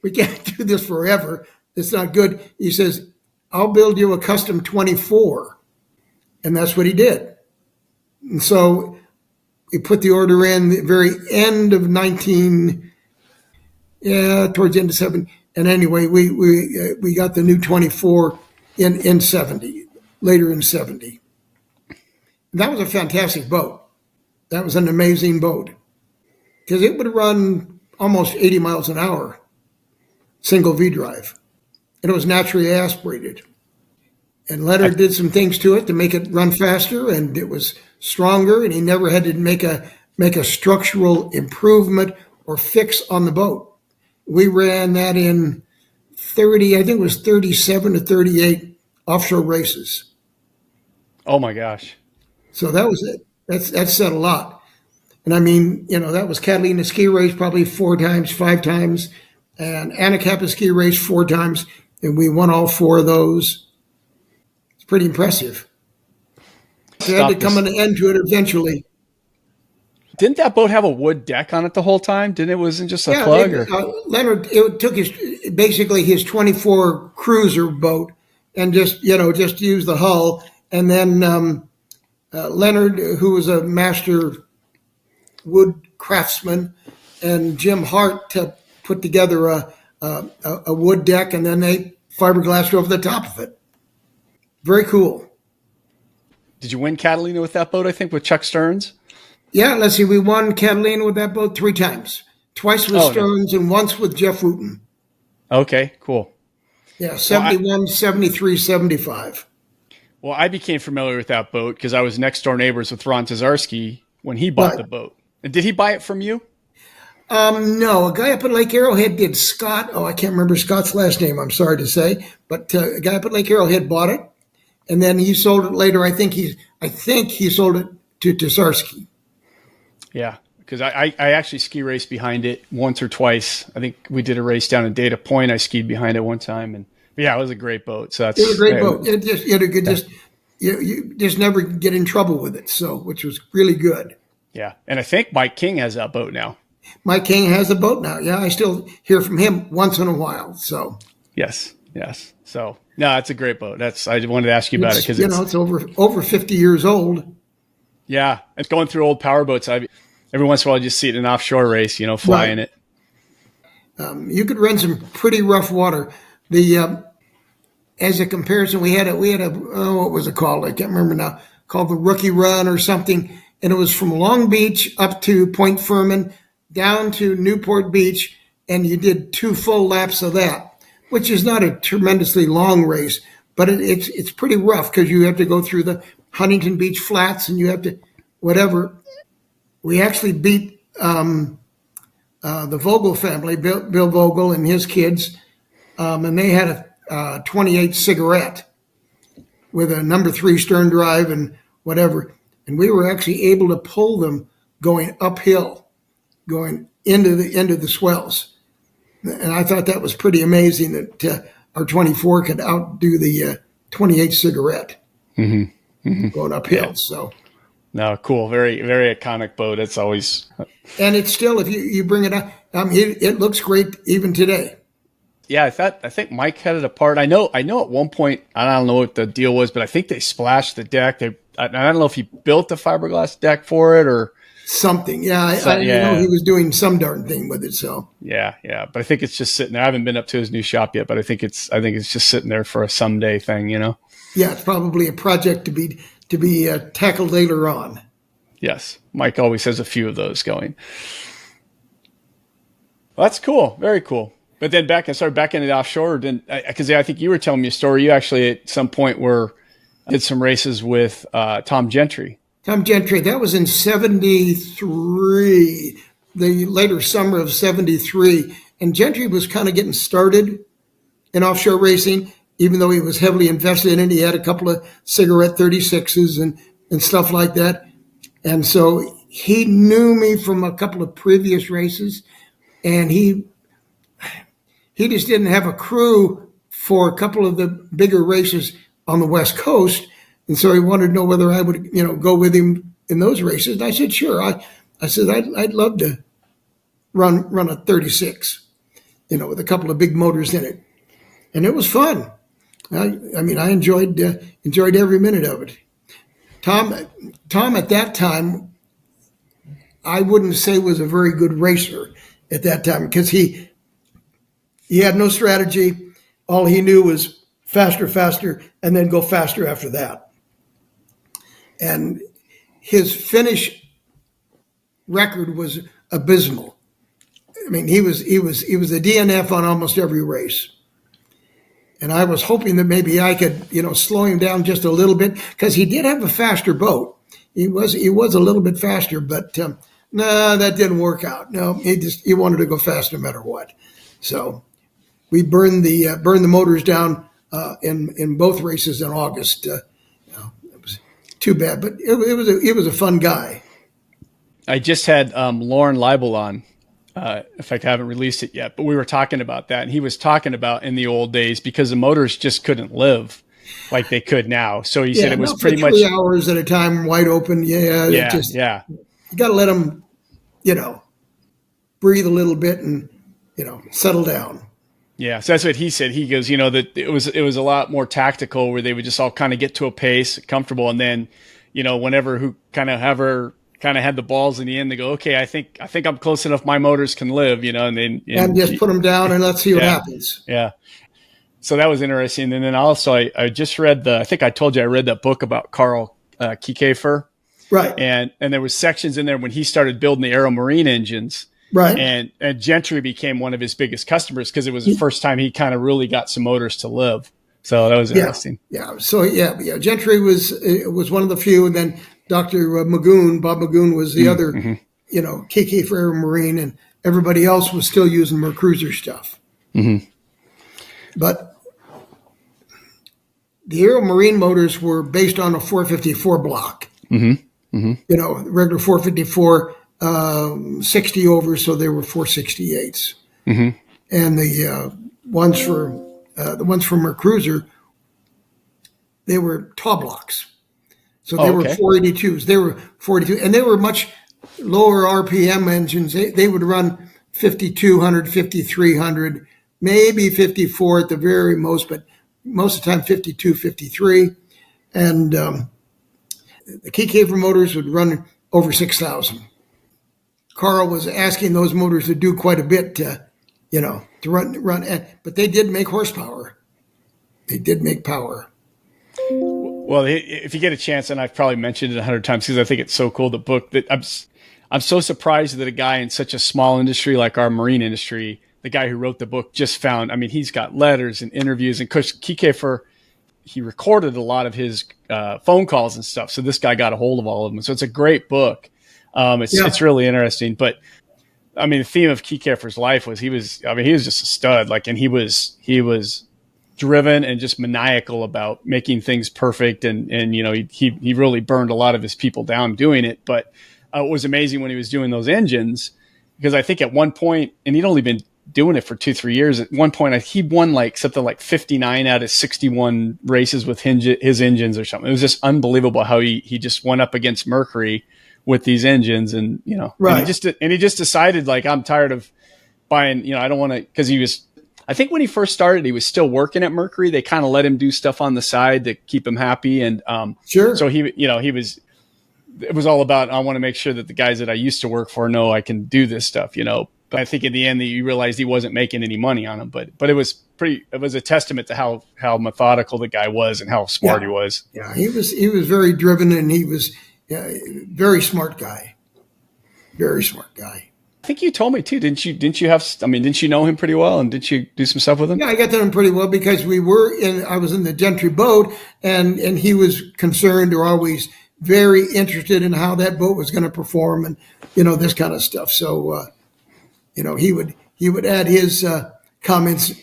we can't do this forever. It's not good. He says, I'll build you a custom 24. And that's what he did. And so we put the order in the very end of towards the end of 70. And anyway, we got the new 24 in 70, later in 70. And that was a fantastic boat. That was an amazing boat because it would run almost 80 miles an hour, single V drive. And it was naturally aspirated. And Leonard did some things to it to make it run faster, and it was stronger, and he never had to make a structural improvement or fix on the boat. We ran that in 30, I think it was 37 to 38 offshore races. Oh my gosh. So that was it. That said a lot. And I mean, that was Catalina Ski Race probably 4 times, 5 times, and Anacapa Ski Race 4 times, and we won all 4 of those. Pretty impressive. They had to come an end to it eventually. Didn't that boat have a wood deck on it the whole time? It wasn't just a plug? Leonard, it took basically his 24 cruiser boat and just use the hull. And then Leonard, who was a master wood craftsman, and Jim Hart to put together a wood deck, and then they fiberglassed over the top of it. Very cool. Did you win Catalina with that boat, I think, with Chuck Stearns? Yeah, let's see. We won Catalina with that boat 3 times. Twice with Stearns and once with Jeff Wooten. Okay, cool. Yeah, 71, 73, 75. Well, I became familiar with that boat because I was next door neighbors with Ron Tazarski when he bought the boat. And did he buy it from you? No, a guy up at Lake Arrowhead did. Scott. Oh, I can't remember Scott's last name. I'm sorry to say, but a guy up at Lake Arrowhead bought it, and then he sold it later. I think he sold it to Tazarski. Yeah, because I actually ski raced behind it once or twice. I think we did a race down in Data Point. I skied behind it one time, and yeah, it was a great boat. So it was a great boat. You just never get in trouble with it. So, which was really good. Yeah, and I think Mike King has that boat now. Mike King has a boat now. Yeah, I still hear from him once in a while. So yes. So no, it's a great boat. I wanted to ask you about it because it's over 50 years old. Yeah, it's going through old power boats. Every once in a while, I just see it in an offshore race. Flying it. You could run some pretty rough water. As a comparison, we had a what was it called? I can't remember now. Called the Rookie Run or something, and it was from Long Beach up to Point Furman, down to Newport Beach, and you did 2 full laps of that, which is not a tremendously long race, but it's pretty rough because you have to go through the Huntington Beach flats and you have to whatever. We actually beat the Vogel family, Bill Vogel and his kids, and they had a 28 cigarette with a number 3 stern drive and whatever, and we were actually able to pull them going uphill, going into the swells. And I thought that was pretty amazing that our 24 could outdo the 28 cigarette going uphill. Yeah. So, no, cool. Very, very iconic boat. It's always. And it's still, if you bring it up, it looks great even today. Yeah, I think Mike had it apart. I know at one point, I don't know what the deal was, but I think they splashed the deck. I don't know if he built the fiberglass deck for it or something. Yeah, I know he was doing some darn thing with it. So yeah. But I think it's just sitting there. I haven't been up to his new shop yet, but I think it's just sitting there for a someday thing. Yeah, it's probably a project to be tackled later on. Yes, Mike always has a few of those going. Well, that's cool. Very cool. But then back into the offshore, because I think you were telling me a story. You actually at some point did some races with Tom Gentry. Tom Gentry, that was in 73, the later summer of 73. And Gentry was kind of getting started in offshore racing, even though he was heavily invested in it. He had a couple of cigarette 36s and stuff like that. And so he knew me from a couple of previous races, and he just didn't have a crew for a couple of the bigger races on the West Coast. And so he wanted to know whether I would, go with him in those races. And I said, sure. I said, I'd love to run a 36, with a couple of big motors in it. And it was fun. I enjoyed every minute of it. Tom at that time, I wouldn't say was a very good racer at that time because he had no strategy. All he knew was faster, and then go faster after that. And his finish record was abysmal. I mean, he was a DNF on almost every race. And I was hoping that maybe I could, slow him down just a little bit because he did have a faster boat. He was a little bit faster, but no, that didn't work out. No, he wanted to go fast no matter what. So we burned the motors down in both races in August. It was too bad, but it was a fun guy. I just had Lauren Leibel on. In fact, I haven't released it yet, but we were talking about that, and he was talking about in the old days because the motors just couldn't live like they could now. So he said it was pretty much 3 hours at a time, wide open. Yeah. You got to let them, breathe a little bit and settle down. Yeah, so that's what he said. He goes, that it was a lot more tactical, where they would just all kind of get to a pace, comfortable, and then, whenever who kind of had the balls in the end, they go, okay, I think I'm close enough. My motors can live, and just put them down and let's see what happens. Yeah. So that was interesting. And then also I just read I think I told you I read that book about Carl Kiefer. Right. And there was sections in there when he started building the Aeromarine engines. Right. And Gentry became one of his biggest customers because it was the first time he kind of really got some motors to live. So that was interesting. Yeah. So yeah. Gentry was one of the few, and then Dr. Magoon, Bob Magoon, was the other. KK for Air Marine, and everybody else was still using Mercruiser stuff. Mm-hmm. But the Aero Marine motors were based on a 454 block. Mm-hmm. Mm-hmm. Regular 454, 60 over, so they were 468s. Mm-hmm. And the ones for Mercruiser, they were tall blocks. So they were 482s. They were 42, and they were much lower RPM engines. They would run 5,200, 5,300, maybe 54 at the very most, but most of the time 52, 53. And the Keycaver motors would run over 6,000. Carl was asking those motors to do quite a bit to run, but they did make horsepower. They did make power. Well, if you get a chance, and I've probably mentioned it 100 times because I think it's so cool, the book, that I'm so surprised that a guy in such a small industry like our marine industry, the guy who wrote the book, just found, he's got letters and interviews, and Keycafer, he recorded a lot of his phone calls and stuff. So this guy got a hold of all of them. So it's a great book. It's really interesting. But the theme of Keycafer's life was he was just a stud. And he was driven and just maniacal about making things perfect. And he really burned a lot of his people down doing it. But it was amazing when he was doing those engines, because I think at one point, and he'd only been doing it for 2-3 years. At one point, he won something like 59 out of 61 races with his engines or something. It was just unbelievable how he just went up against Mercury with these engines, and right. And he just decided, I'm tired of buying. I don't want to, because he was. I think when he first started, he was still working at Mercury. They kind of let him do stuff on the side to keep him happy, and sure. So he was. It was all about, I want to make sure that the guys that I used to work for know I can do this stuff, But I think in the end, he realized he wasn't making any money on them. But it was a testament to how methodical the guy was and how smart he was. Yeah, he was very driven, and he was very smart guy. Very smart guy. I think you told me too, didn't you know him pretty well, and didn't you do some stuff with him? Yeah, I got to know him pretty well because I was in the Gentry boat, and he was concerned, or always very interested in how that boat was going to perform, and this kind of stuff. So he would add his comments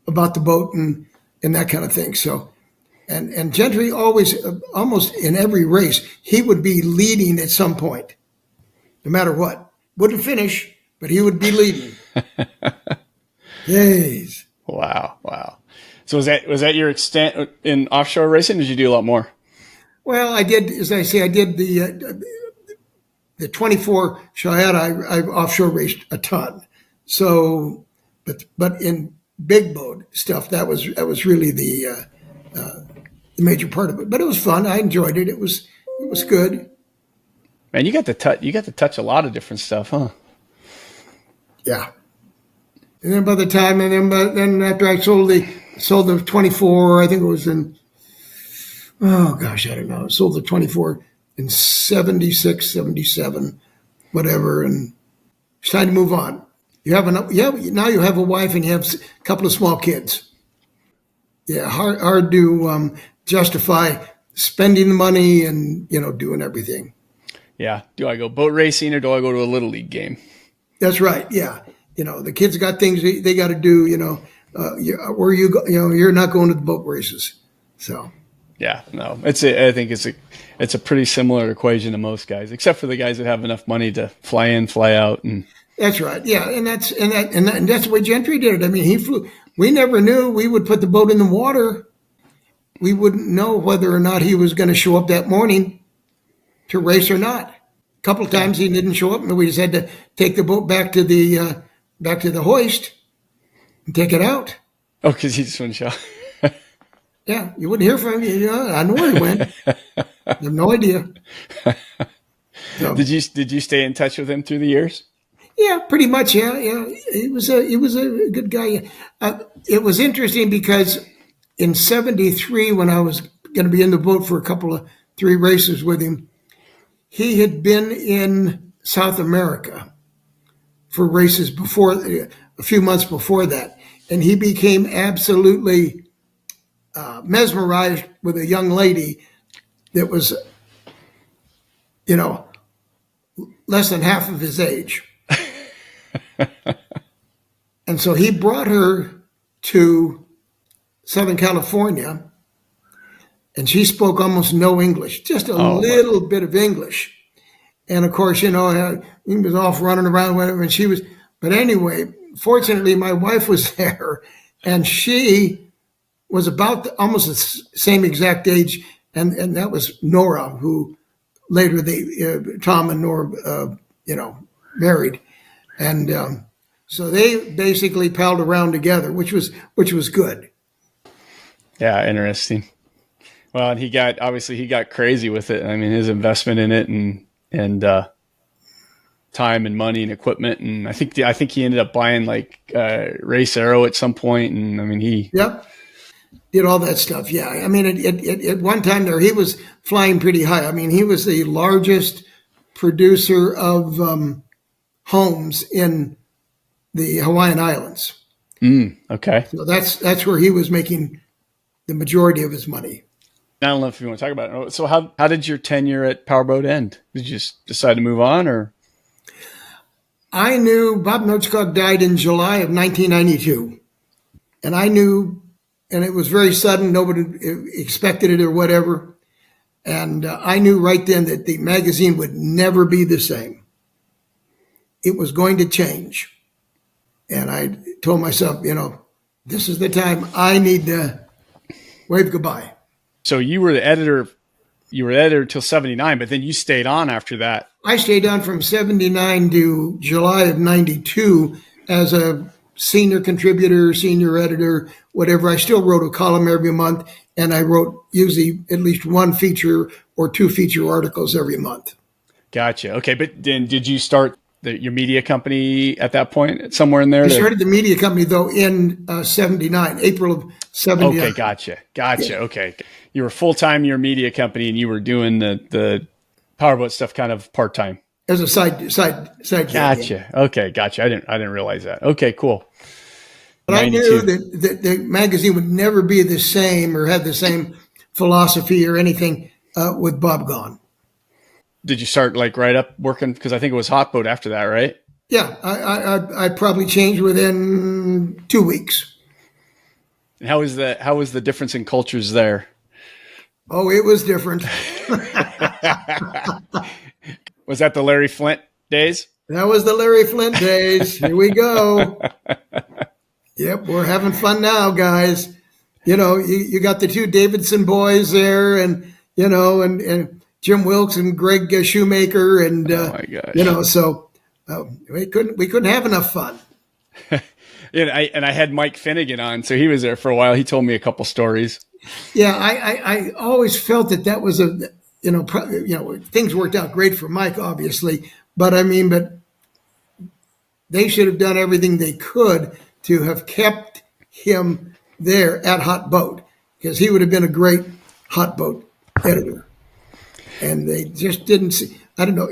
about the boat and that kind of thing. So and Gentry always, almost in every race, he would be leading at some point, no matter what. Wouldn't finish, but he would be leading. Jeez. Wow. So was that your extent in offshore racing? Or did you do a lot more? Well, I did, as I say, I did the 24 Schiada. I offshore raced a ton. So, but in big boat stuff, that was really the major part of it. But it was fun. I enjoyed it. It was good. Man, you got to touch a lot of different stuff, huh? Yeah. And then by the time, then after I sold the 24, I think it was in, oh gosh, I don't know. I sold the 24 in 76, 77, whatever, and it's time to move on. Now you have a wife and you have a couple of small kids. Yeah, hard to justify spending the money and doing everything. Yeah. Do I go boat racing or do I go to a little league game? That's right. Yeah. The kids got things they got to do. Where you go, you're not going to the boat races. So. Yeah. No. I think it's a pretty similar equation to most guys, except for the guys that have enough money to fly in, fly out, and. That's right. Yeah, and that's the way Gentry did it. He flew. We never knew. We would put the boat in the water. We wouldn't know whether or not he was going to show up that morning to race or not. A couple of times he didn't show up, and we just had to take the boat back to the hoist and take it out. Oh, because he just wouldn't show. Yeah, you wouldn't hear from him. I know where he went. I have no idea. So, Did you stay in touch with him through the years? Yeah, pretty much. Yeah. He was a good guy. It was interesting because in '73, when I was going to be in the boat for 3 races with him, he had been in South America for races before, a few months before that, and he became absolutely mesmerized with a young lady that was, less than half of his age. And so he brought her to Southern California, and she spoke almost no English, just a little bit of English. And of course, he was off running around, whatever, and she was, but anyway, fortunately, my wife was there, and she was about almost the same exact age, and that was Nora, who later Tom and Nora, married. And so they basically palled around together, which was good. Yeah, interesting. Well, and he got crazy with it. I mean, his investment in it and time and money and equipment, and I think he ended up buying like Race Arrow at some point, and I mean did all that stuff. Yeah, I mean, at one time there he was flying pretty high. I mean, he was the largest producer of homes in the Hawaiian Islands. Okay. So that's where he was making the majority of his money. I don't know if you want to talk about it. So how did your tenure at Powerboat end? Did you just decide to move on, or? I knew Bob Nordskog died in July of 1992. And I knew, and it was very sudden, nobody expected it or whatever. And I knew right then that the magazine would never be the same. It was going to change. And I told myself, this is the time I need to wave goodbye. So you were the editor till 79, but then you stayed on after that. I stayed on from 79 to July of 92 as a senior contributor, senior editor, whatever. I still wrote a column every month, and I wrote usually at least one feature or two feature articles every month. Gotcha. Okay, but then did you start your media company at that point, somewhere in there? I started the media company, though, in 79, April of 79. Okay, gotcha. Yeah. Okay. You were full-time in your media company, and you were doing the Powerboat stuff kind of part-time. As a side Gotcha. Gig. Okay, gotcha. I didn't realize that. Okay, cool. But 92. I knew that the magazine would never be the same or have the same philosophy or anything with Bob gone. Did you start like right up working? Because I think it was Hotboat after that, right? Yeah, I probably changed within 2 weeks. And how was the difference in cultures there? Oh, it was different. Was that the Larry Flint days? That was the Larry Flint days. Here we go. Yep, we're having fun now, guys. You got the two Davidson boys there, and and Jim Wilkes and Greg Shoemaker, and oh my gosh. So we couldn't have enough fun. And I had Mike Finnegan on, so he was there for a while. He told me a couple stories. Yeah, I always felt that was things worked out great for Mike, obviously, but they should have done everything they could to have kept him there at Hotboat, because he would have been a great Hotboat editor. And they just didn't see. I don't know.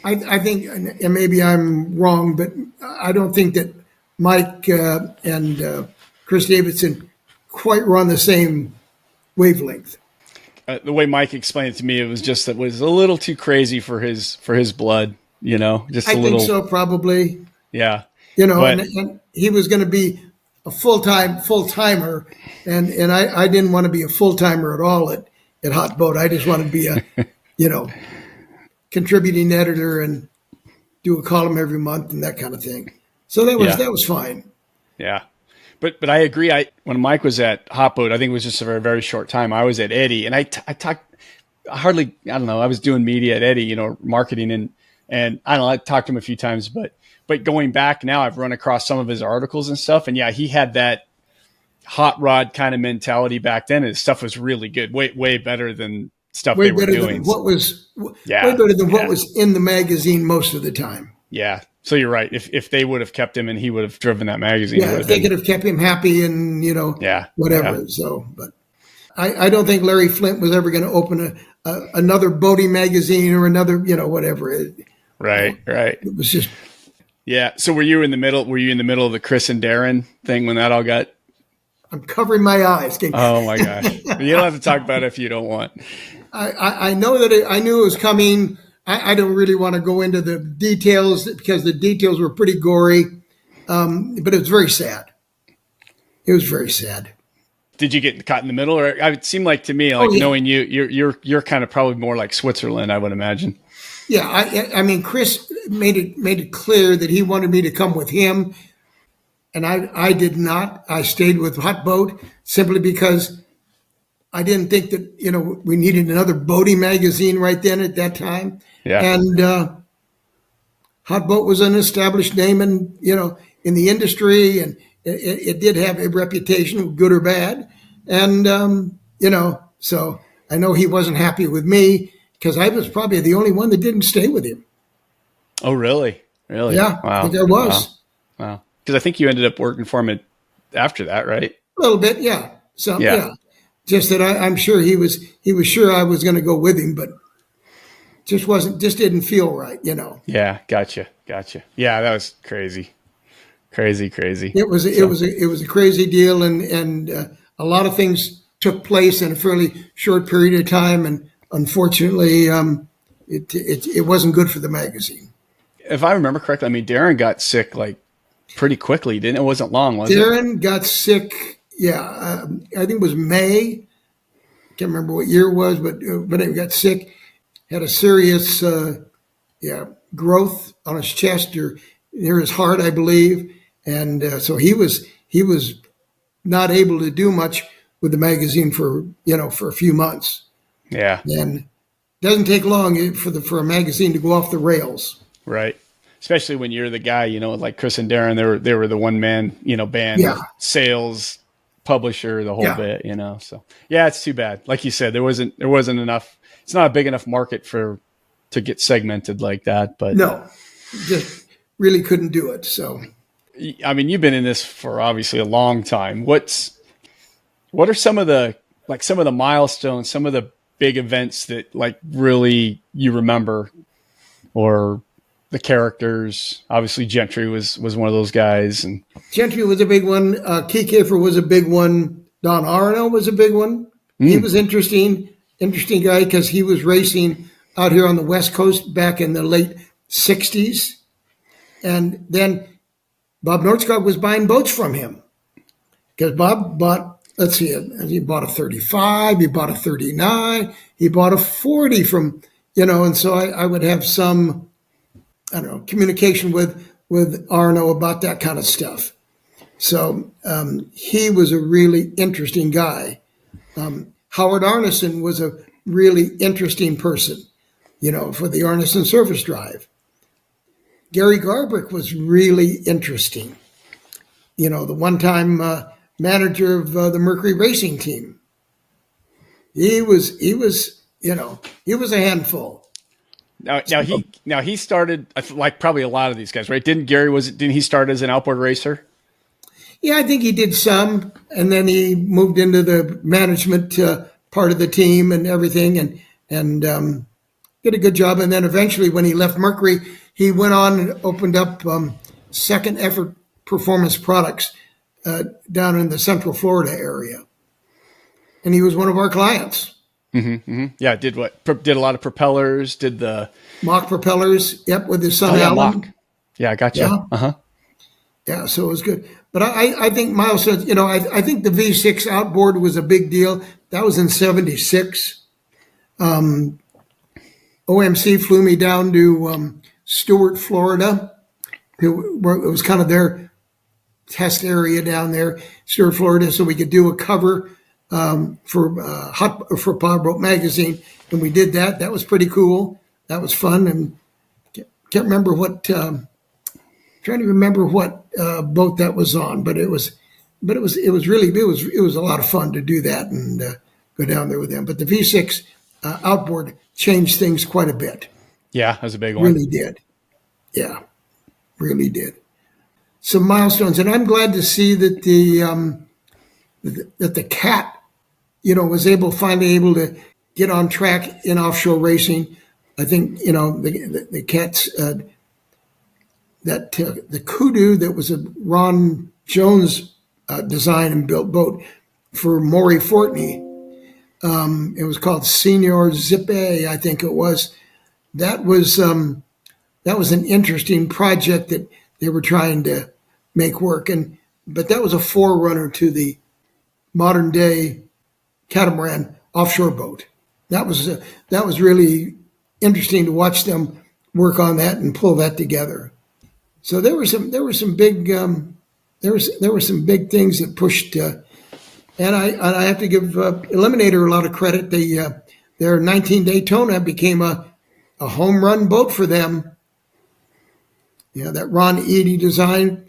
I think, and maybe I'm wrong, but I don't think that Mike and Chris Davidson quite were on the same wavelength. The way Mike explained it to me, it was a little too crazy for his blood. Just a little. I think so, probably. Yeah. And he was going to be a full-timer, and I didn't want to be a full-timer at all at Hotboat. I just wanted to be a, contributing editor and do a column every month and that kind of thing. So that was fine. Yeah. But I agree. When Mike was at Hotboat, I think it was just a very, very short time. I was at Eddie, and I was doing media at Eddie, marketing, and I don't know, I talked to him a few times, but going back now, I've run across some of his articles and stuff. And yeah, he had that hot rod kind of mentality back then. And his stuff was really good. Way better than stuff they were doing. Way better than what was in the magazine most of the time. Yeah. So you're right. If they would have kept him and he would have driven that magazine. Yeah, if they could have kept him happy and, whatever. Yeah. So, but I don't think Larry Flint was ever going to open another boating magazine or another, whatever. Right. It was just. Yeah. So were you in the middle of the Chris and Darren thing when that all got I'm covering my eyes. Oh my gosh. You don't have to talk about it if you don't want. I know that I knew it was coming. I don't really want to go into the details because the details were pretty gory, but it was very sad. It was very sad. Did you get caught in the middle, or it seemed like to me, like knowing you're kind of probably more like Switzerland, I would imagine. Yeah, I mean, Chris made it clear that he wanted me to come with him, and I did not. I stayed with Hotboat simply because I didn't think that we needed another boating magazine right then at that time. Yeah, and Hotboat was an established name, in the industry, and it did have a reputation, good or bad, and so I know he wasn't happy with me because I was probably the only one that didn't stay with him. Oh, really? Really? Yeah, wow. I think I was. Wow. Because I think you ended up working for him after that, right? A little bit, yeah. So yeah. Just that I'm sure he was sure I was going to go with him, but just didn't feel right, Yeah, gotcha. Yeah, that was crazy. It was a crazy deal, and a lot of things took place in a fairly short period of time, and unfortunately, it wasn't good for the magazine. If I remember correctly, I mean, Darren got sick like pretty quickly, didn't it? It wasn't long, was it? Darren got sick. Yeah, I think it was May. Can't remember what year it was, but he got sick. Had a serious growth on his chest or near his heart, I believe, and so he was not able to do much with the magazine for a few months. Yeah, and it doesn't take long for a magazine to go off the rails. Right. Especially when you're the guy, like Chris and Darren, they were the one man, band, sales, publisher, the whole bit, So yeah, it's too bad. Like you said, there wasn't enough. It's not a big enough market to get segmented like that. But no, just really couldn't do it. So, I mean, you've been in this for obviously a long time. What are some of the milestones, some of the big events that like really you remember, or the characters? Obviously Gentry was one of those guys, and Gentry was a big one. Kiefer was a big one. Don Arno was a big one. He was interesting guy because he was racing out here on the West Coast back in the late 60s. And then Bob Nordskog was buying boats from him because Bob bought, he bought a 35, he bought a 39, he bought a 40 from, and so I would have some, communication with Arno about that kind of stuff. So he was a really interesting guy. Howard Arneson was a really interesting person, for the Arneson Surface Drive. Gary Garbrick was really interesting. The one-time manager of the Mercury Racing Team. He was a handful. Now he started like probably a lot of these guys, right? Didn't he start as an outboard racer? Yeah, I think he did some, and then he moved into the management part of the team and everything, and did a good job. And then eventually, when he left Mercury, he went on and opened up Second Effort Performance Products down in the Central Florida area, and he was one of our clients. Mm-hmm, mm-hmm. Yeah, did what? Did a lot of propellers. Did the mock propellers? Yep, with his son Alan. Mock. Yeah, I gotcha. Yeah. Uh-huh. Yeah, so it was good. But I think milestones, I think the V6 outboard was a big deal. That was in 76. OMC flew me down to Stewart, Florida. It was kind of their test area down there, Stewart, Florida, so we could do a cover for Powerboat Magazine. And we did that. That was pretty cool. That was fun. And can't remember what... trying to remember what boat that was on, but it was a lot of fun to do that and go down there with them. But the V6 outboard changed things quite a bit. Yeah, that was a big one. Really did. Yeah, really did. Some milestones, and I'm glad to see that the Cat, was finally able to get on track in offshore racing. I think the Cat's. The Kudu that was a Ron Jones designed and built boat for Maury Fortney. It was called Senior Zippe, I think it was. That was an interesting project that they were trying to make work, but that was a forerunner to the modern day catamaran offshore boat. That was really interesting to watch them work on that and pull that together. So there were some big things that pushed. And I have to give Eliminator a lot of credit. Their 19 Daytona became a home run boat for them. That Ron Eady design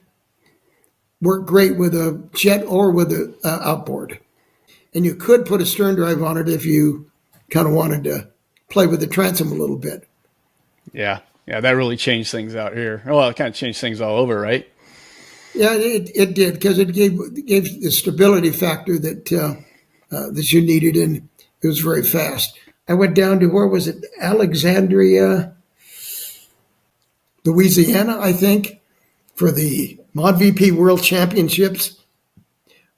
worked great with a jet or with an outboard. And you could put a stern drive on it if you kind of wanted to play with the transom a little bit. Yeah, that really changed things out here. Well, it kind of changed things all over, right? Yeah, it did, because it gave the stability factor that you needed, and it was very fast. I went down to, where was it? Alexandria, Louisiana, I think, for the ModVP World Championships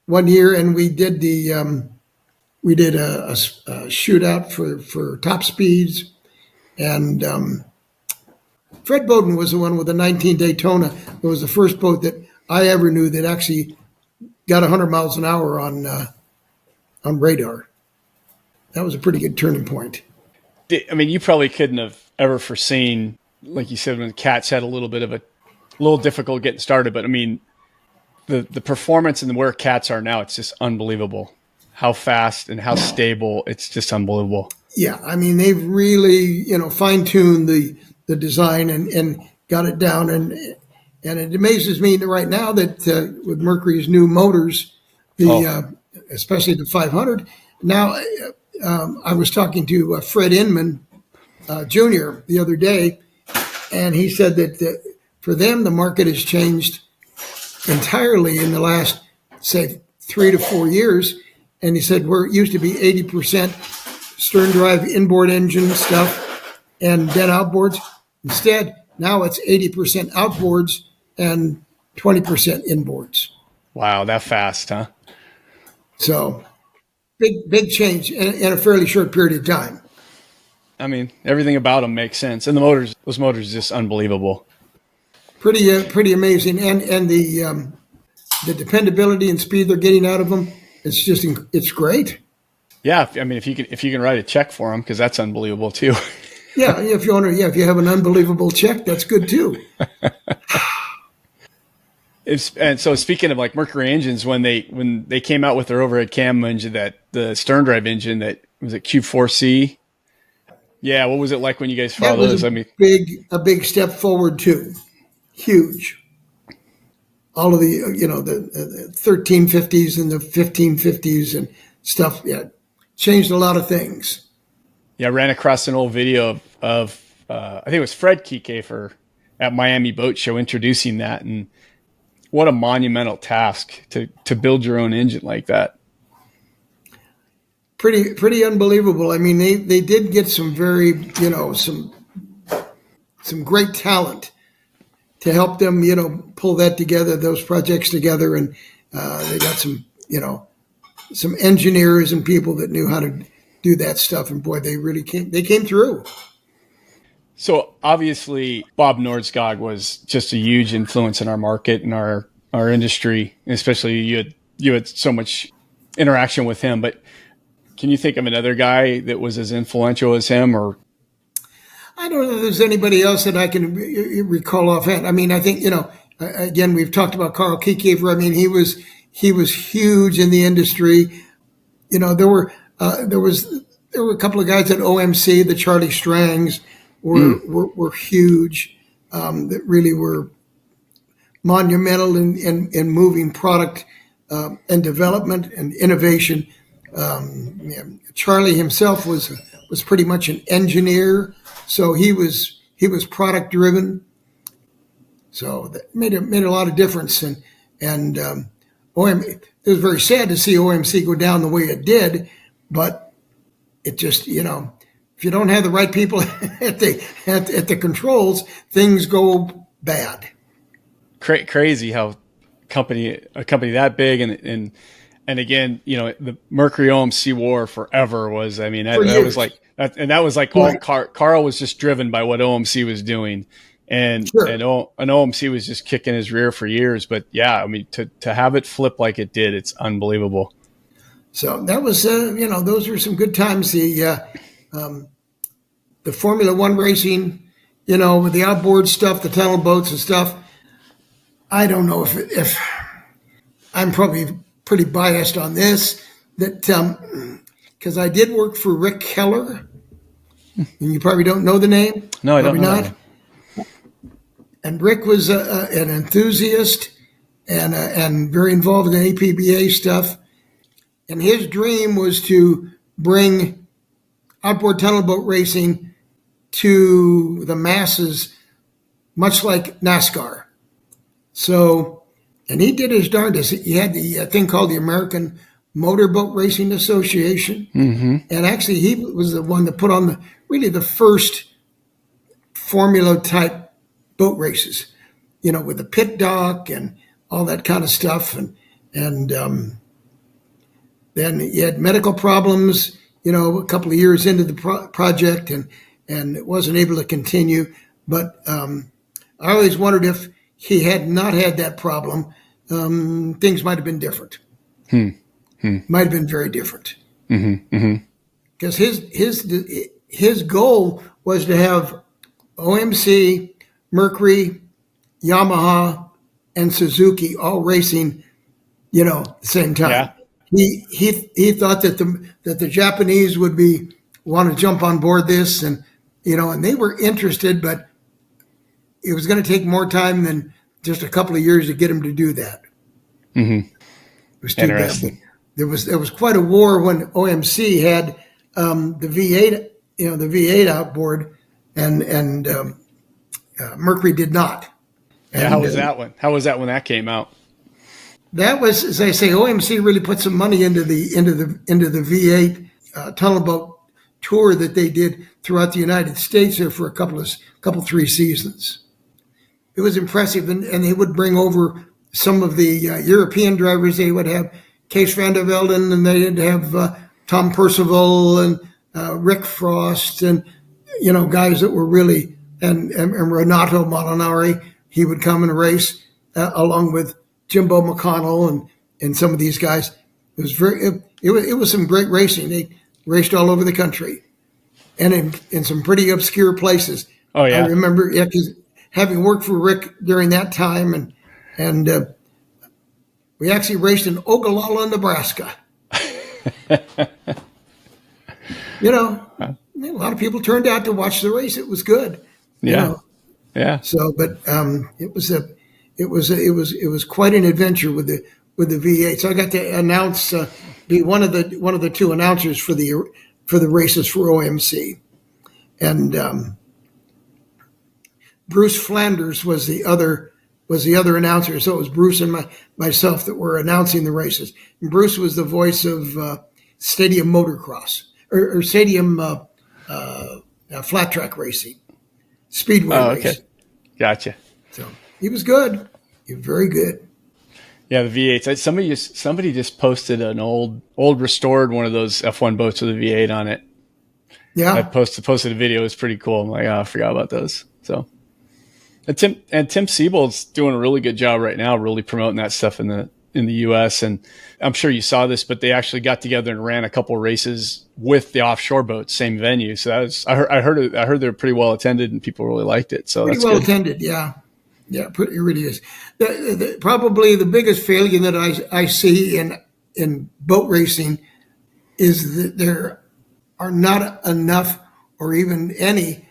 one year, and we did a shootout for top speeds, and Fred Bowden was the one with the 19 Daytona. It was the first boat that I ever knew that actually got 100 miles an hour on radar. That was a pretty good turning point. I mean, you probably couldn't have ever foreseen, like you said, when the Cats had a little difficult getting started. But I mean, the performance and where Cats are now, it's just unbelievable. How fast and how stable. It's just unbelievable. Yeah, I mean, they've really, fine-tuned the design and got it down. And it amazes me that right now that with Mercury's new motors, especially the 500, now I was talking to Fred Inman Jr. the other day, and he said that for them, the market has changed entirely in the last, say, 3 to 4 years. And he said, where it used to be 80% stern drive inboard engine stuff and then outboards, instead, now it's 80% outboards and 20% inboards. Wow, that fast, huh? So big change in a fairly short period of time. I mean, everything about them makes sense. And those motors are just unbelievable. Pretty amazing. And the dependability and speed they're getting out of them, it's great. Yeah, I mean, if you can write a check for them, because that's unbelievable too. Yeah, if you have an unbelievable check, that's good too. And so speaking of like Mercury engines, when they came out with their overhead cam engine, the stern drive engine, that was it Q4C. Yeah, what was it like when you guys saw those? A big step forward too. Huge. All of the the 1350s and the 1550s and stuff. Yeah, changed a lot of things. Yeah, I ran across an old video of I think it was Fred Kiekefer at Miami Boat Show introducing that, and what a monumental task to build your own engine like that. Pretty unbelievable. I mean, they did get some very some great talent to help them pull that together, those projects together, and they got some engineers and people that knew how to do that stuff, and boy, they came through. So obviously, Bob Nordskog was just a huge influence in our market and our industry, especially you had so much interaction with him. But can you think of another guy that was as influential as him? Or I don't know if there's anybody else that I can recall offhand. I mean, I think again, we've talked about Carl Kiekefer. I mean, he was huge in the industry. There were a couple of guys at OMC, the Charlie Strangs were huge, that really were monumental in moving product and development and innovation. Charlie himself was pretty much an engineer, so he was product driven. So that made a lot of difference, and it was very sad to see OMC go down the way it did, but it just if you don't have the right people at the controls, things go bad. Crazy how a company that big, and again, the Mercury OMC war forever was. I mean, that was like, that was like all Carl was just driven by what OMC was doing, and OMC was just kicking his rear for years. But yeah, I mean, to have it flip like it did, it's unbelievable. So that was, those were some good times. The Formula One racing, with the outboard stuff, the tunnel boats and stuff. I don't know if I'm probably pretty biased on this, that because I did work for Rick Keller, and you probably don't know the name. No, I don't know. Not. And Rick was an enthusiast and very involved in APBA stuff. And his dream was to bring outboard tunnel boat racing to the masses, much like NASCAR. So, and he did his darndest. He had the thing called the American Motorboat Racing Association. Mm-hmm. And actually, he was the one that put on the first formula type boat races, with the pit dock and all that kind of stuff. And then he had medical problems, a couple of years into the project, and it wasn't able to continue. But I always wondered if he had not had that problem, things might have been different. Might have been very different. Because his goal was to have OMC, Mercury, Yamaha, and Suzuki all racing, at the same time. Yeah. He thought that the Japanese would want to jump on board this, and they were interested, but it was going to take more time than just a couple of years to get him to do that. Mm-hmm. It was too bad. There was quite a war when OMC had the V8, the V8 outboard, and Mercury did not. And, how was that one? How was that when that came out? That was, as I say, OMC really put some money into the V8 tunnel boat tour that they did throughout the United States there for a couple 3 seasons. It was impressive, and they would bring over some of the European drivers. They would have Kees van der Velden, and they'd have Tom Percival and Rick Frost, and guys that were really and Renato Molinari. He would come and race along with Jimbo McConnell and some of these guys. It was some great racing. They raced all over the country, and in some pretty obscure places. Oh yeah, I remember having worked for Rick during that time, and we actually raced in Ogallala, Nebraska. A lot of people turned out to watch the race. It was good. Yeah, yeah. So, but it was quite an adventure with the V8. So I got to announce, be one of the 2 announcers for the races for OMC, and Bruce Flanders was the other announcer. So it was Bruce and myself that were announcing the races. And Bruce was the voice of stadium motocross or stadium flat track racing, speedway racing. Gotcha. So he was good. He was very good. Yeah, the V8s. Somebody just posted an old restored one of those F1 boats with a V8 on it. Yeah, I posted a video. It's pretty cool. I'm like, I forgot about those. So, and Tim Siebold's doing a really good job right now, really promoting that stuff in the U.S. And I'm sure you saw this, but they actually got together and ran a couple races with the offshore boats, same venue. So that was I heard they're pretty well attended and people really liked it. So pretty well attended, yeah. Yeah, it really is. Probably the biggest failure that I see in boat racing is that there are not enough or even any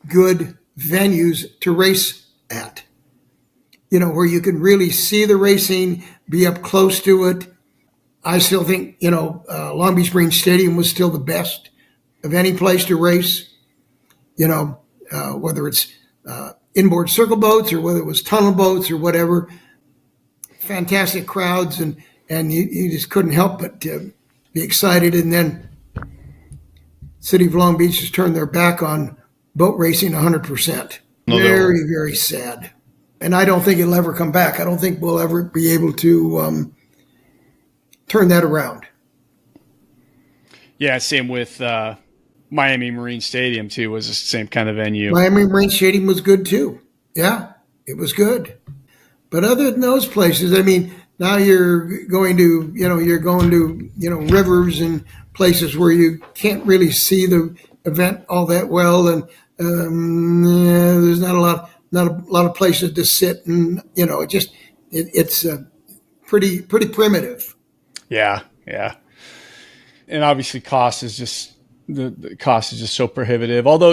good venues to race at. Where you can really see the racing, be up close to it. I still think, Long Beach Marine Stadium was still the best of any place to race, whether it's inboard circle boats or whether it was tunnel boats or whatever. Fantastic crowds, and you just couldn't help but be excited. And then City of Long Beach has turned their back on boat racing 100%. Very, very sad. And I don't think it'll ever come back. I don't think we'll ever be able to turn that around. Yeah, same with Miami Marine Stadium, too, was the same kind of venue. Miami Marine Stadium was good, too. Yeah, it was good. But other than those places, I mean, now you're going to rivers and places where you can't really see the event all that well, and there's not a lot of places to sit, and it's pretty primitive. Yeah. And obviously, cost is just the cost is just so prohibitive. Although,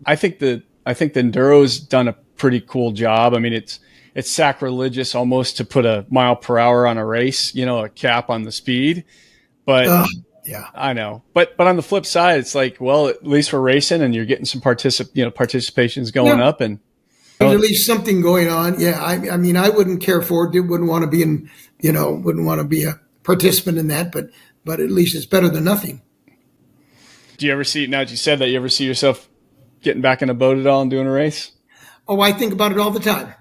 I think the Enduro's done a pretty cool job. I mean, it's sacrilegious almost to put a mile per hour on a race, a cap on the speed. But yeah, I know. But on the flip side, it's like, well, at least we're racing and you're getting some participations going up, and there's at least something going on. Yeah, I mean, I wouldn't care for it. Wouldn't want to be wouldn't want to be a participant in that. But at least it's better than nothing. Do you ever see, now that you said that, you ever see yourself getting back in a boat at all and doing a race? Oh, I think about it all the time.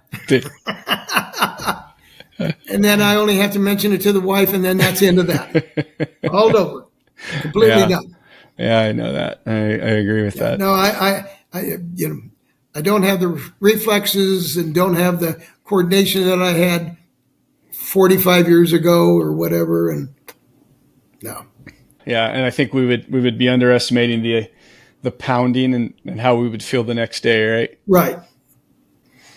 And then I only have to mention it to the wife, and then that's the end of that. All over. Completely done. Yeah, I know that. I agree with that. No, I don't have the reflexes and don't have the coordination that I had 45 years ago or whatever, and no. Yeah, and I think we would be underestimating the pounding and how we would feel the next day, right? Right.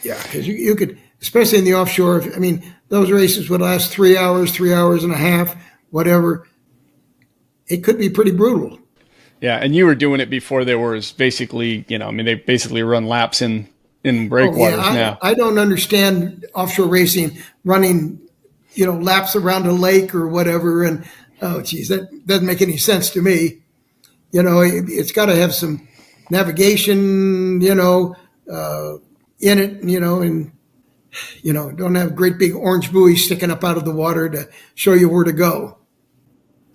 Yeah, because you could, especially in the offshore, I mean, those races would last 3 hours and a half, whatever. It could be pretty brutal. Yeah, and you were doing it before there was basically, they basically run laps in breakwaters now. I don't understand offshore racing running, laps around a lake or whatever, and that doesn't make any sense to me. It's got to have some navigation, in it, and don't have great big orange buoys sticking up out of the water to show you where to go.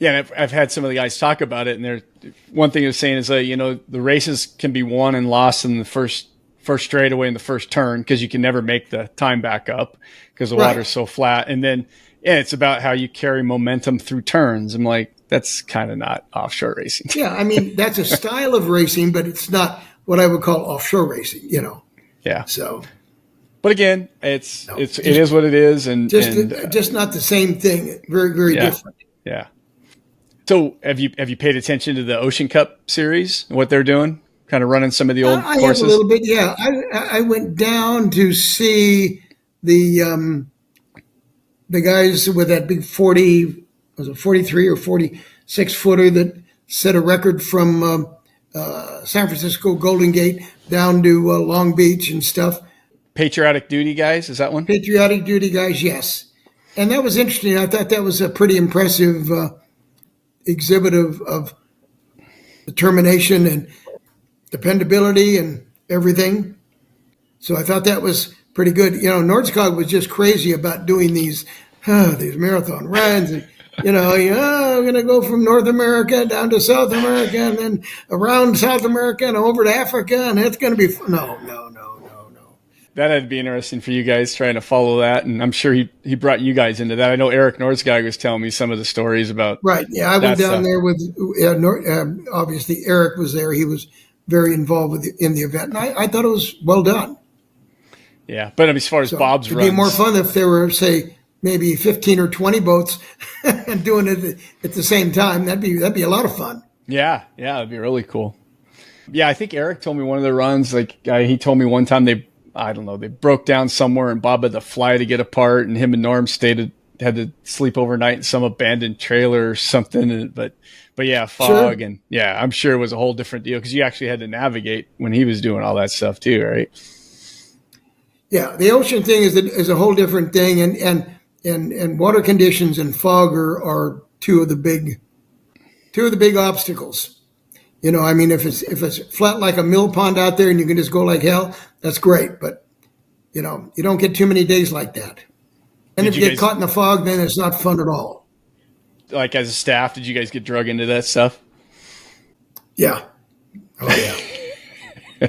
Yeah, and I've had some of the guys talk about it, and one thing they're saying is that the races can be won and lost in the first straightaway in the first turn because you can never make the time back up because the water's so flat, and then it's about how you carry momentum through turns. I'm like, that's kind of not offshore racing. Yeah, I mean, that's a style of racing, but it's not what I would call offshore racing. Yeah. So. But again, it is what it is, and just not the same thing. Very, very different. Yeah. So have you paid attention to the Ocean Cup series and what they're doing? Kind of running some of the old courses? I have a little bit, yeah. I went down to see the guys with that big 43 or 46 footer that set a record from San Francisco Golden Gate down to Long Beach and stuff. Patriotic Duty guys, is that one? Patriotic Duty guys, yes. And that was interesting. I thought that was a pretty impressive exhibit of determination and dependability and everything. So I thought that was pretty good. Nordskog was just crazy about doing these marathon runs. And, we're going to go from North America down to South America and then around South America and over to Africa. And it's going to be no. That had to be interesting for you guys trying to follow that. And I'm sure he brought you guys into that. I know Eric Nordskog was telling me some of the stories about. Right. Yeah. I went down there with, obviously Eric was there. He was very involved in the event. And I thought it was well done. Yeah. But as far as Bob's runs. It'd be more fun if there were, say, maybe 15 or 20 boats and doing it at the same time. That'd be a lot of fun. Yeah. Yeah. It'd be really cool. Yeah. I think Eric told me one of the runs, he told me one time they broke down somewhere and Bob had to fly to get apart, and him and Norm had to sleep overnight in some abandoned trailer or something. But yeah, fog. Sure. And yeah, I'm sure it was a whole different deal because you actually had to navigate when he was doing all that stuff too, right? Yeah. The ocean thing is a whole different thing. And water conditions and fog are two of the big obstacles. If it's flat like a mill pond out there and you can just go like hell, that's great. But, you don't get too many days like that. And if you get caught in the fog, then it's not fun at all. Like as a staff, did you guys get drug into that stuff? Yeah. Oh, yeah.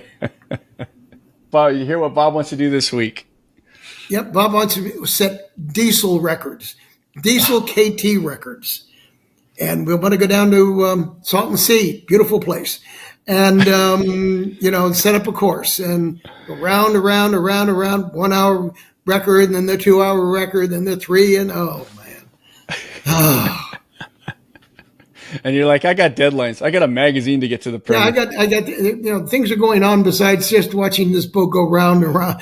Bob, you hear what Bob wants to do this week? Yep, Bob Nordskog set diesel records, diesel KT records. And we're going to go down to Salton Sea, beautiful place, and set up a course and go round, around, 1 hour record, and then the 2 hour record, then the 3, and oh man. And you're like, I got deadlines. I got a magazine to get to the print. Yeah, I got things are going on besides just watching this boat go round and round.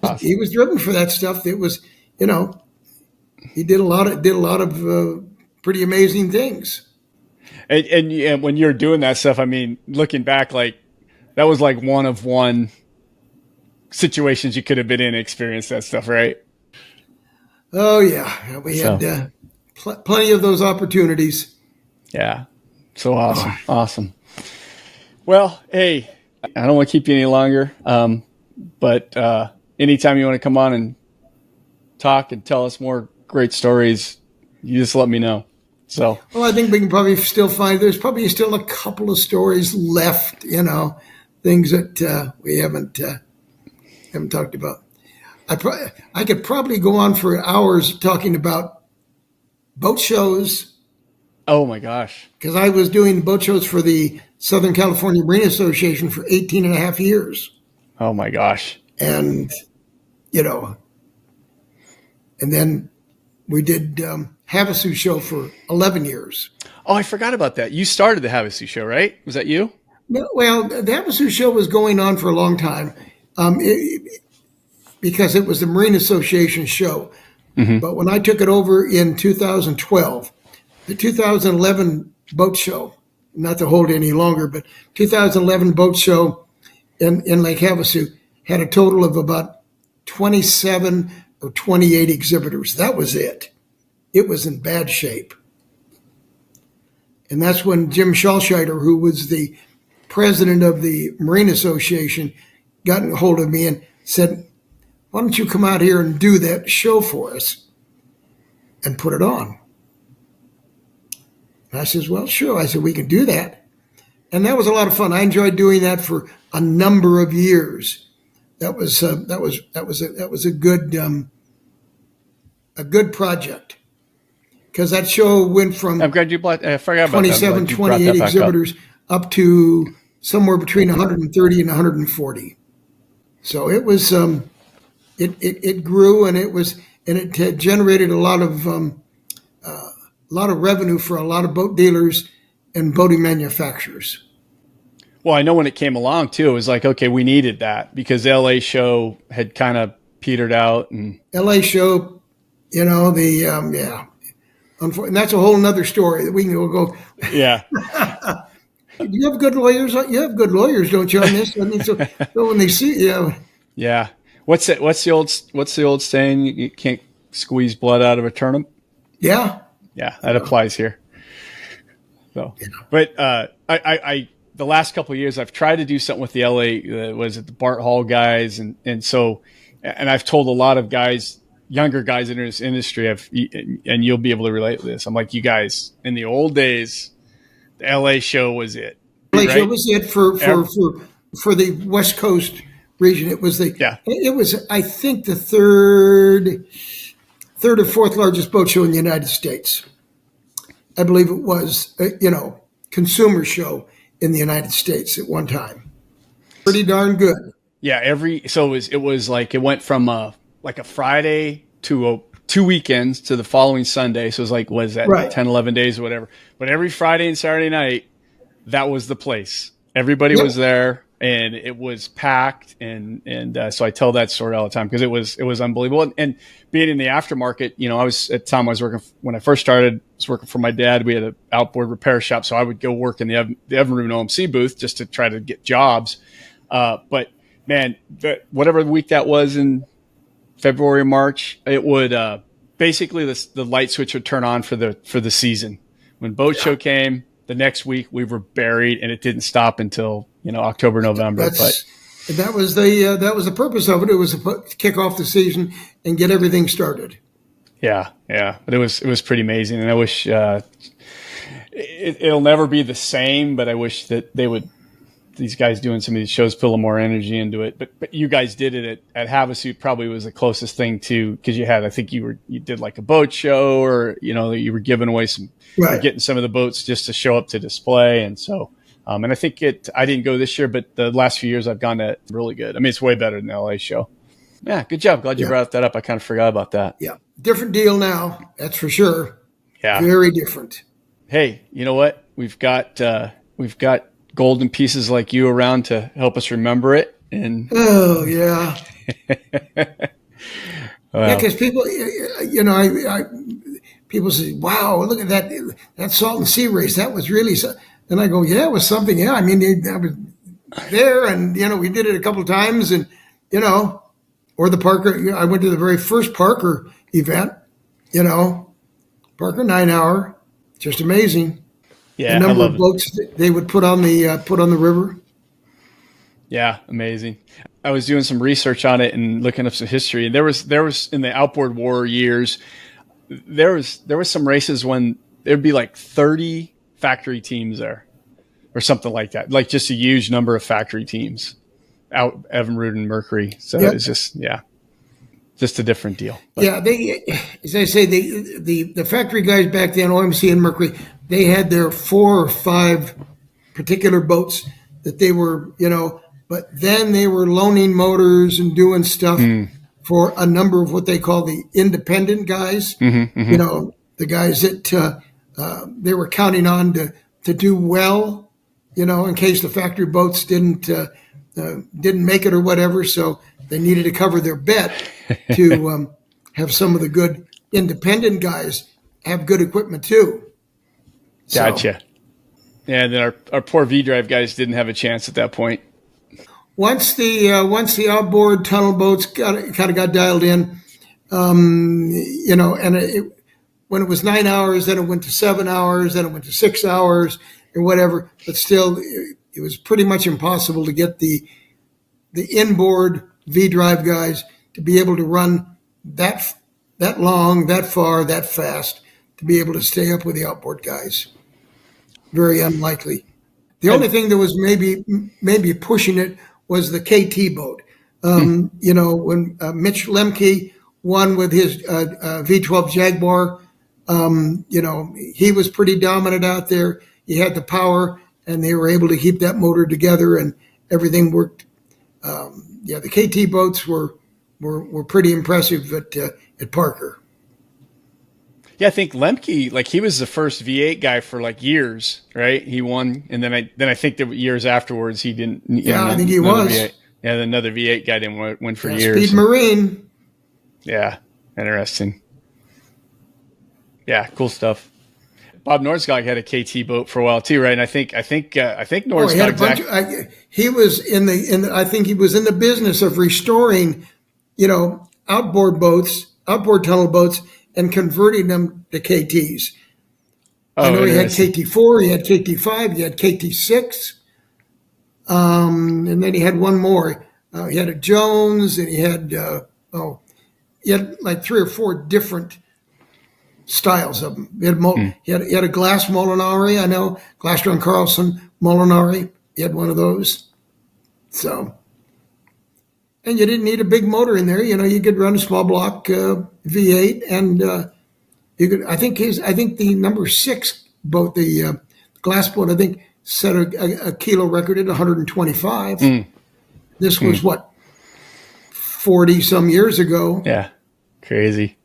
Awesome. He was driven for that stuff. It was, he did a lot of pretty amazing things. And when you're doing that stuff, I mean, looking back, like that was like one of one situations you could have been in, experienced that stuff, right? Oh yeah, we had plenty of those opportunities. Yeah, so awesome, awesome. Well, hey, I don't want to keep you any longer, but anytime you want to come on and talk and tell us more great stories, you just let me know. So, well, I think we can probably still find, there's probably still a couple of stories left, things that we haven't talked about. I could probably go on for hours talking about boat shows. Oh my gosh. Because I was doing boat shows for the Southern California Marine Association for 18 and a half years. Oh my gosh. And, and then we did Havasu show for 11 years. Oh, I forgot about that. You started the Havasu show, right? Was that you? Well, the Havasu show was going on for a long time because it was the Marine Association show. Mm-hmm. But when I took it over in 2012, the 2011 boat show, not to hold it any longer, but 2011 boat show in Lake Havasu had a total of about 27 or 28 exhibitors. That was it. It was in bad shape. And that's when Jim Schalscheider, who was the president of the Marine Association, got a hold of me and said, why don't you come out here and do that show for us and put it on? And I says, well, sure. I said, we can do that. And that was a lot of fun. I enjoyed doing that for a number of years. That was a good project. Because that show went from I'm glad you I forgot about 27, 28 exhibitors up to somewhere between 130 and 140. So it was it grew, and it had generated a lot of revenue for a lot of boat dealers and boating manufacturers. Well, I know when it came along too, it was like, okay, we needed that because the LA show had kind of petered out, and LA show, and that's a whole nother story that we can go. Yeah. You have good lawyers. You have good lawyers, don't you? On this, I mean, so when they see, Yeah. What's the old saying? You can't squeeze blood out of a turnip. Yeah. Yeah, that applies here. So, but I the last couple of years I've tried to do something with the LA. Was it the Bart Hall guys, and I've told a lot of guys, younger guys in this industry, and you'll be able to relate to this. I'm like, you guys, in the old days, the LA show was it. LA show was it for the West Coast region. It was it was, I think, the third or fourth largest boat show in the United States. I believe it was, consumer show in the United States at one time. Pretty darn good. Yeah, it was like it went from like a Friday to 2 weekends to the following Sunday. So it was like, what is that, right, 10, 11 days or whatever. But every Friday and Saturday night, that was the place. Everybody was there, and it was packed. And so I tell that story all the time because it was unbelievable. And being in the aftermarket, when I first started, I was working for my dad. We had an outboard repair shop. So I would go work in the Evan OMC booth just to try to get jobs. But man, whatever week that was in February, March, it would basically the light switch would turn on for the season. When boat show came, the next week we were buried, and it didn't stop until October, November. That was the purpose of it. It was to kick off the season and get everything started. Yeah. But it was pretty amazing, and I wish it'll never be the same. But I wish that they would these guys doing some of these shows put a little more energy into it. But you guys did it at Havasu probably was the closest thing to, because you had, I think you did like a boat show, or you were giving away some, Right. getting some of the boats just to show up to display, and so. And I think I didn't go this year, but the last few years I've gone to really good. I mean, it's way better than the LA show. Yeah, good job. Glad you brought that up. I kind of forgot about that. Yeah. Different deal now. That's for sure. Yeah. Very different. Hey, you know what? We've got golden pieces like you around to help us remember it. And oh yeah. Well, yeah, because people, people say, "Wow, look at that Salton Sea race. That was really." And I go, "Yeah, it was something." Yeah, I mean, I was there, and we did it a couple of times, and or the Parker. I went to the very first Parker event. Parker Hanauer, just amazing. Yeah, the number of boats they would put on the river. Yeah, amazing. I was doing some research on it and looking up some history, and there was in the outboard war years, there was some races when there'd be like 30 factory teams there, or something like that, like just a huge number of factory teams out Evinrude and Mercury. So it's just a different deal. But. Yeah, they, as I say, the factory guys back then, OMC and Mercury, they had their 4 or 5 particular boats that they were, but then they were loaning motors and doing stuff for a number of what they call the independent guys. The guys that they were counting on to do well, in case the factory boats didn't make it or whatever. So they needed to cover their bet to have some of the good independent guys have good equipment too. Gotcha. Yeah, and then our poor V-Drive guys didn't have a chance at that point. Once the outboard tunnel boats kind of got dialed in, and when it was 9 hours, then it went to 7 hours, then it went to 6 hours or whatever. But still, it was pretty much impossible to get the inboard V-Drive guys to be able to run that long, that far, that fast, to be able to stay up with the outboard guys. Very unlikely. The only thing that was maybe pushing it was the KT boat. When Mitch Lemke won with his V12 Jaguar, he was pretty dominant out there. He had the power, and they were able to keep that motor together, and everything worked. The KT boats were pretty impressive at Parker. Yeah, I think Lemke, he was the first V8 guy for years, right? He won, and then I think the years afterwards he didn't. I think he was. V8. Yeah, another V8 guy didn't win for years. Speed Marine. Yeah, interesting. Yeah, cool stuff. Bob Nordskog had a KT boat for a while too, right? And I think Nordskog. He had a bunch. He was in the. I think he was in the business of restoring, outboard tunnel boats, and converting them to KTs. I know he had KT4, he had KT5, he had KT6, and then he had one more. He had a Jones, and he had like 3 or 4 different styles of them. He had a glass Molinari, I know, Glassstone Carlson Molinari. He had one of those. So, and you didn't need a big motor in there. You could run a small block V8, and you could. I think the number 6 boat, the glass boat, I think set a kilo record at 125. This was 40 some years ago. Yeah, crazy.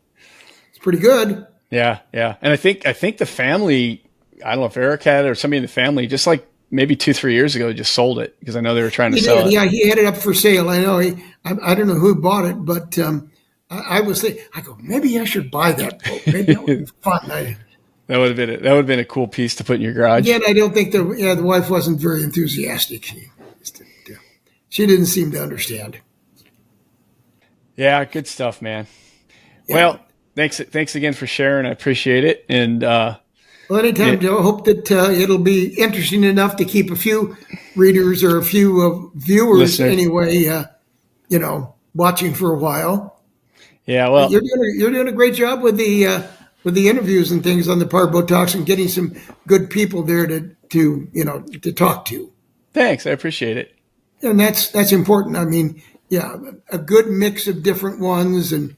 It's pretty good. Yeah, and I think the family. I don't know if Eric had it or somebody in the family, just maybe 2-3 years ago, just sold it because I know they were trying to sell it. Yeah, he had it up for sale. I know. I don't know who bought it, but I was thinking, I go, maybe I should buy that boat. Maybe that would be fun. That would have been a cool piece to put in your garage. Again, I don't think the wife wasn't very enthusiastic. She didn't seem to understand. Yeah, good stuff, man. Yeah. Well, thanks again for sharing. I appreciate it. And well, anytime, Joe. I hope that it'll be interesting enough to keep a few readers or a few viewers anyway, watching for a while. Yeah, well, you're doing a great job with the interviews and things on the Powerboat Talks, and getting some good people there to talk to. Thanks. I appreciate it. And that's important. I mean, yeah, a good mix of different ones, and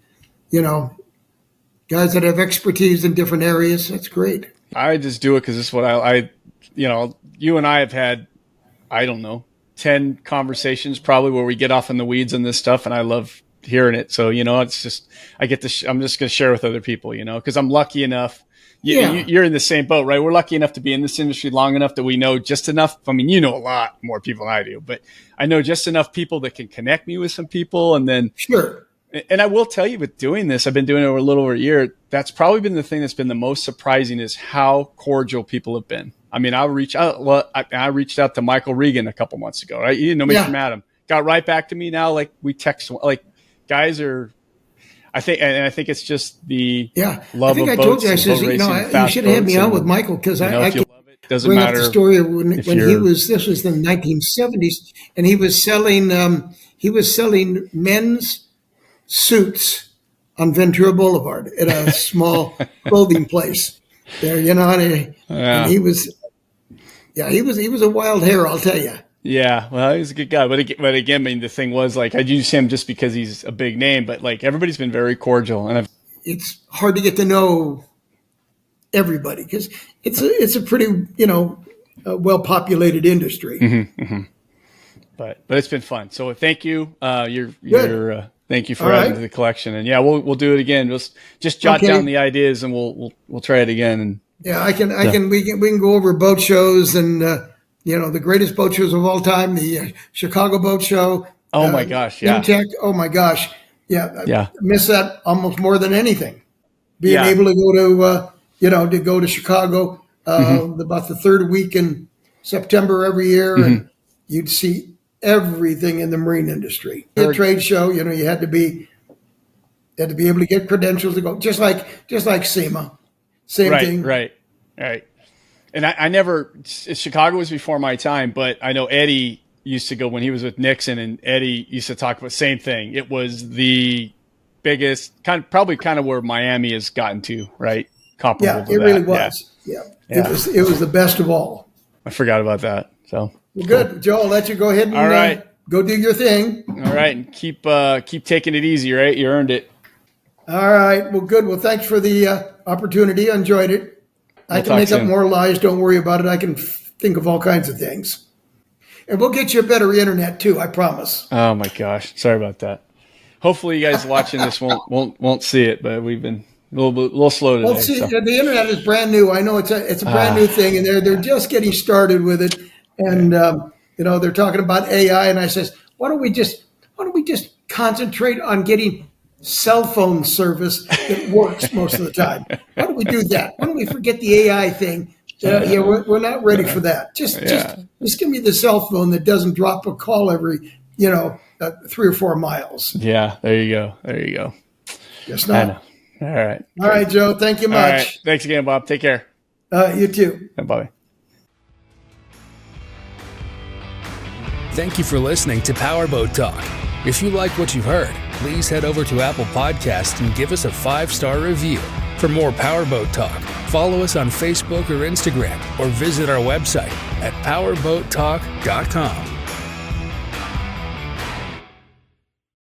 guys that have expertise in different areas. That's great. I just do it because it's what I you and I have had, I don't know, 10 conversations probably where we get off in the weeds on this stuff, and I love hearing it. So, it's just, I get to, I'm just going to share with other people, because I'm lucky enough. You're in the same boat, right? We're lucky enough to be in this industry long enough that we know just enough. I mean, you know a lot more people than I do, but I know just enough people that can connect me with some people. And then, sure. And I will tell you, with doing this, I've been doing it over a little over a year. That's probably been the thing that's been the most surprising, is how cordial people have been. I mean, I reached out to Michael Regan a couple months ago, right? You didn't know me from Adam. Got right back to me now. Like, we text, like, guys are, I think it's just the love of boats. I told you, I says, you should have had me on with Michael, because I can doesn't bring matter up the story of when he was. This was in the 1970s, and he was selling men's suits on Ventura Boulevard at a small clothing place there. And he was a wild hair, I'll tell you. Yeah, well, he's a good guy. But again, I mean, the thing was, like, I use him just because he's a big name, but like, everybody's been very cordial, and it's hard to get to know everybody because it's a pretty well populated industry. Mm-hmm, mm-hmm. But it's been fun. So thank you. Thank you for adding to the collection, and we'll do it again. We'll just jot down the ideas, and we'll try it again. And we can go over boat shows and. The greatest boat shows of all time, the Chicago Boat Show. Oh my gosh, yeah. Imtech, oh my gosh. Yeah. I miss that almost more than anything. Being able to go to Chicago about the third week in September every year, and you'd see everything in the marine industry. A trade show, you had to be able to get credentials to go, just like SEMA. Same thing. Right. And I never, Chicago was before my time, but I know Eddie used to go when he was with Nixon, and Eddie used to talk about the same thing. It was the biggest, probably where Miami has gotten to, right? Comparable to it that. Really was. Yeah. It was the best of all. I forgot about that. So well, good, Joe. I'll let you go ahead and go do your thing. All right, and keep taking it easy, right? You earned it. All right. Well, good. Well, thanks for the opportunity. I enjoyed it. I can make up more lies. Don't worry about it. I can think of all kinds of things. And we'll get you a better internet too, I promise. Oh my gosh. Sorry about that. Hopefully you guys watching this won't see it, but we've been a little slow today. Well, see, the internet is brand new. I know it's a brand new thing, and they're just getting started with it. And they're talking about AI, and I says, why don't we just concentrate on getting cell phone service that works most of the time? Why don't we do that? Why don't we forget the AI thing? We're not ready for that. Just give me the cell phone that doesn't drop a call every 3 or 4 miles. Yeah, there you go. Just not. All right. All right, Joe. Thank you much. All right. Thanks again, Bob. Take care. You too. Bye. Thank you for listening to Powerboat Talk. If you like what you've heard, please head over to Apple Podcasts and give us a 5-star review. For more Powerboat Talk, follow us on Facebook or Instagram, or visit our website at powerboattalk.com.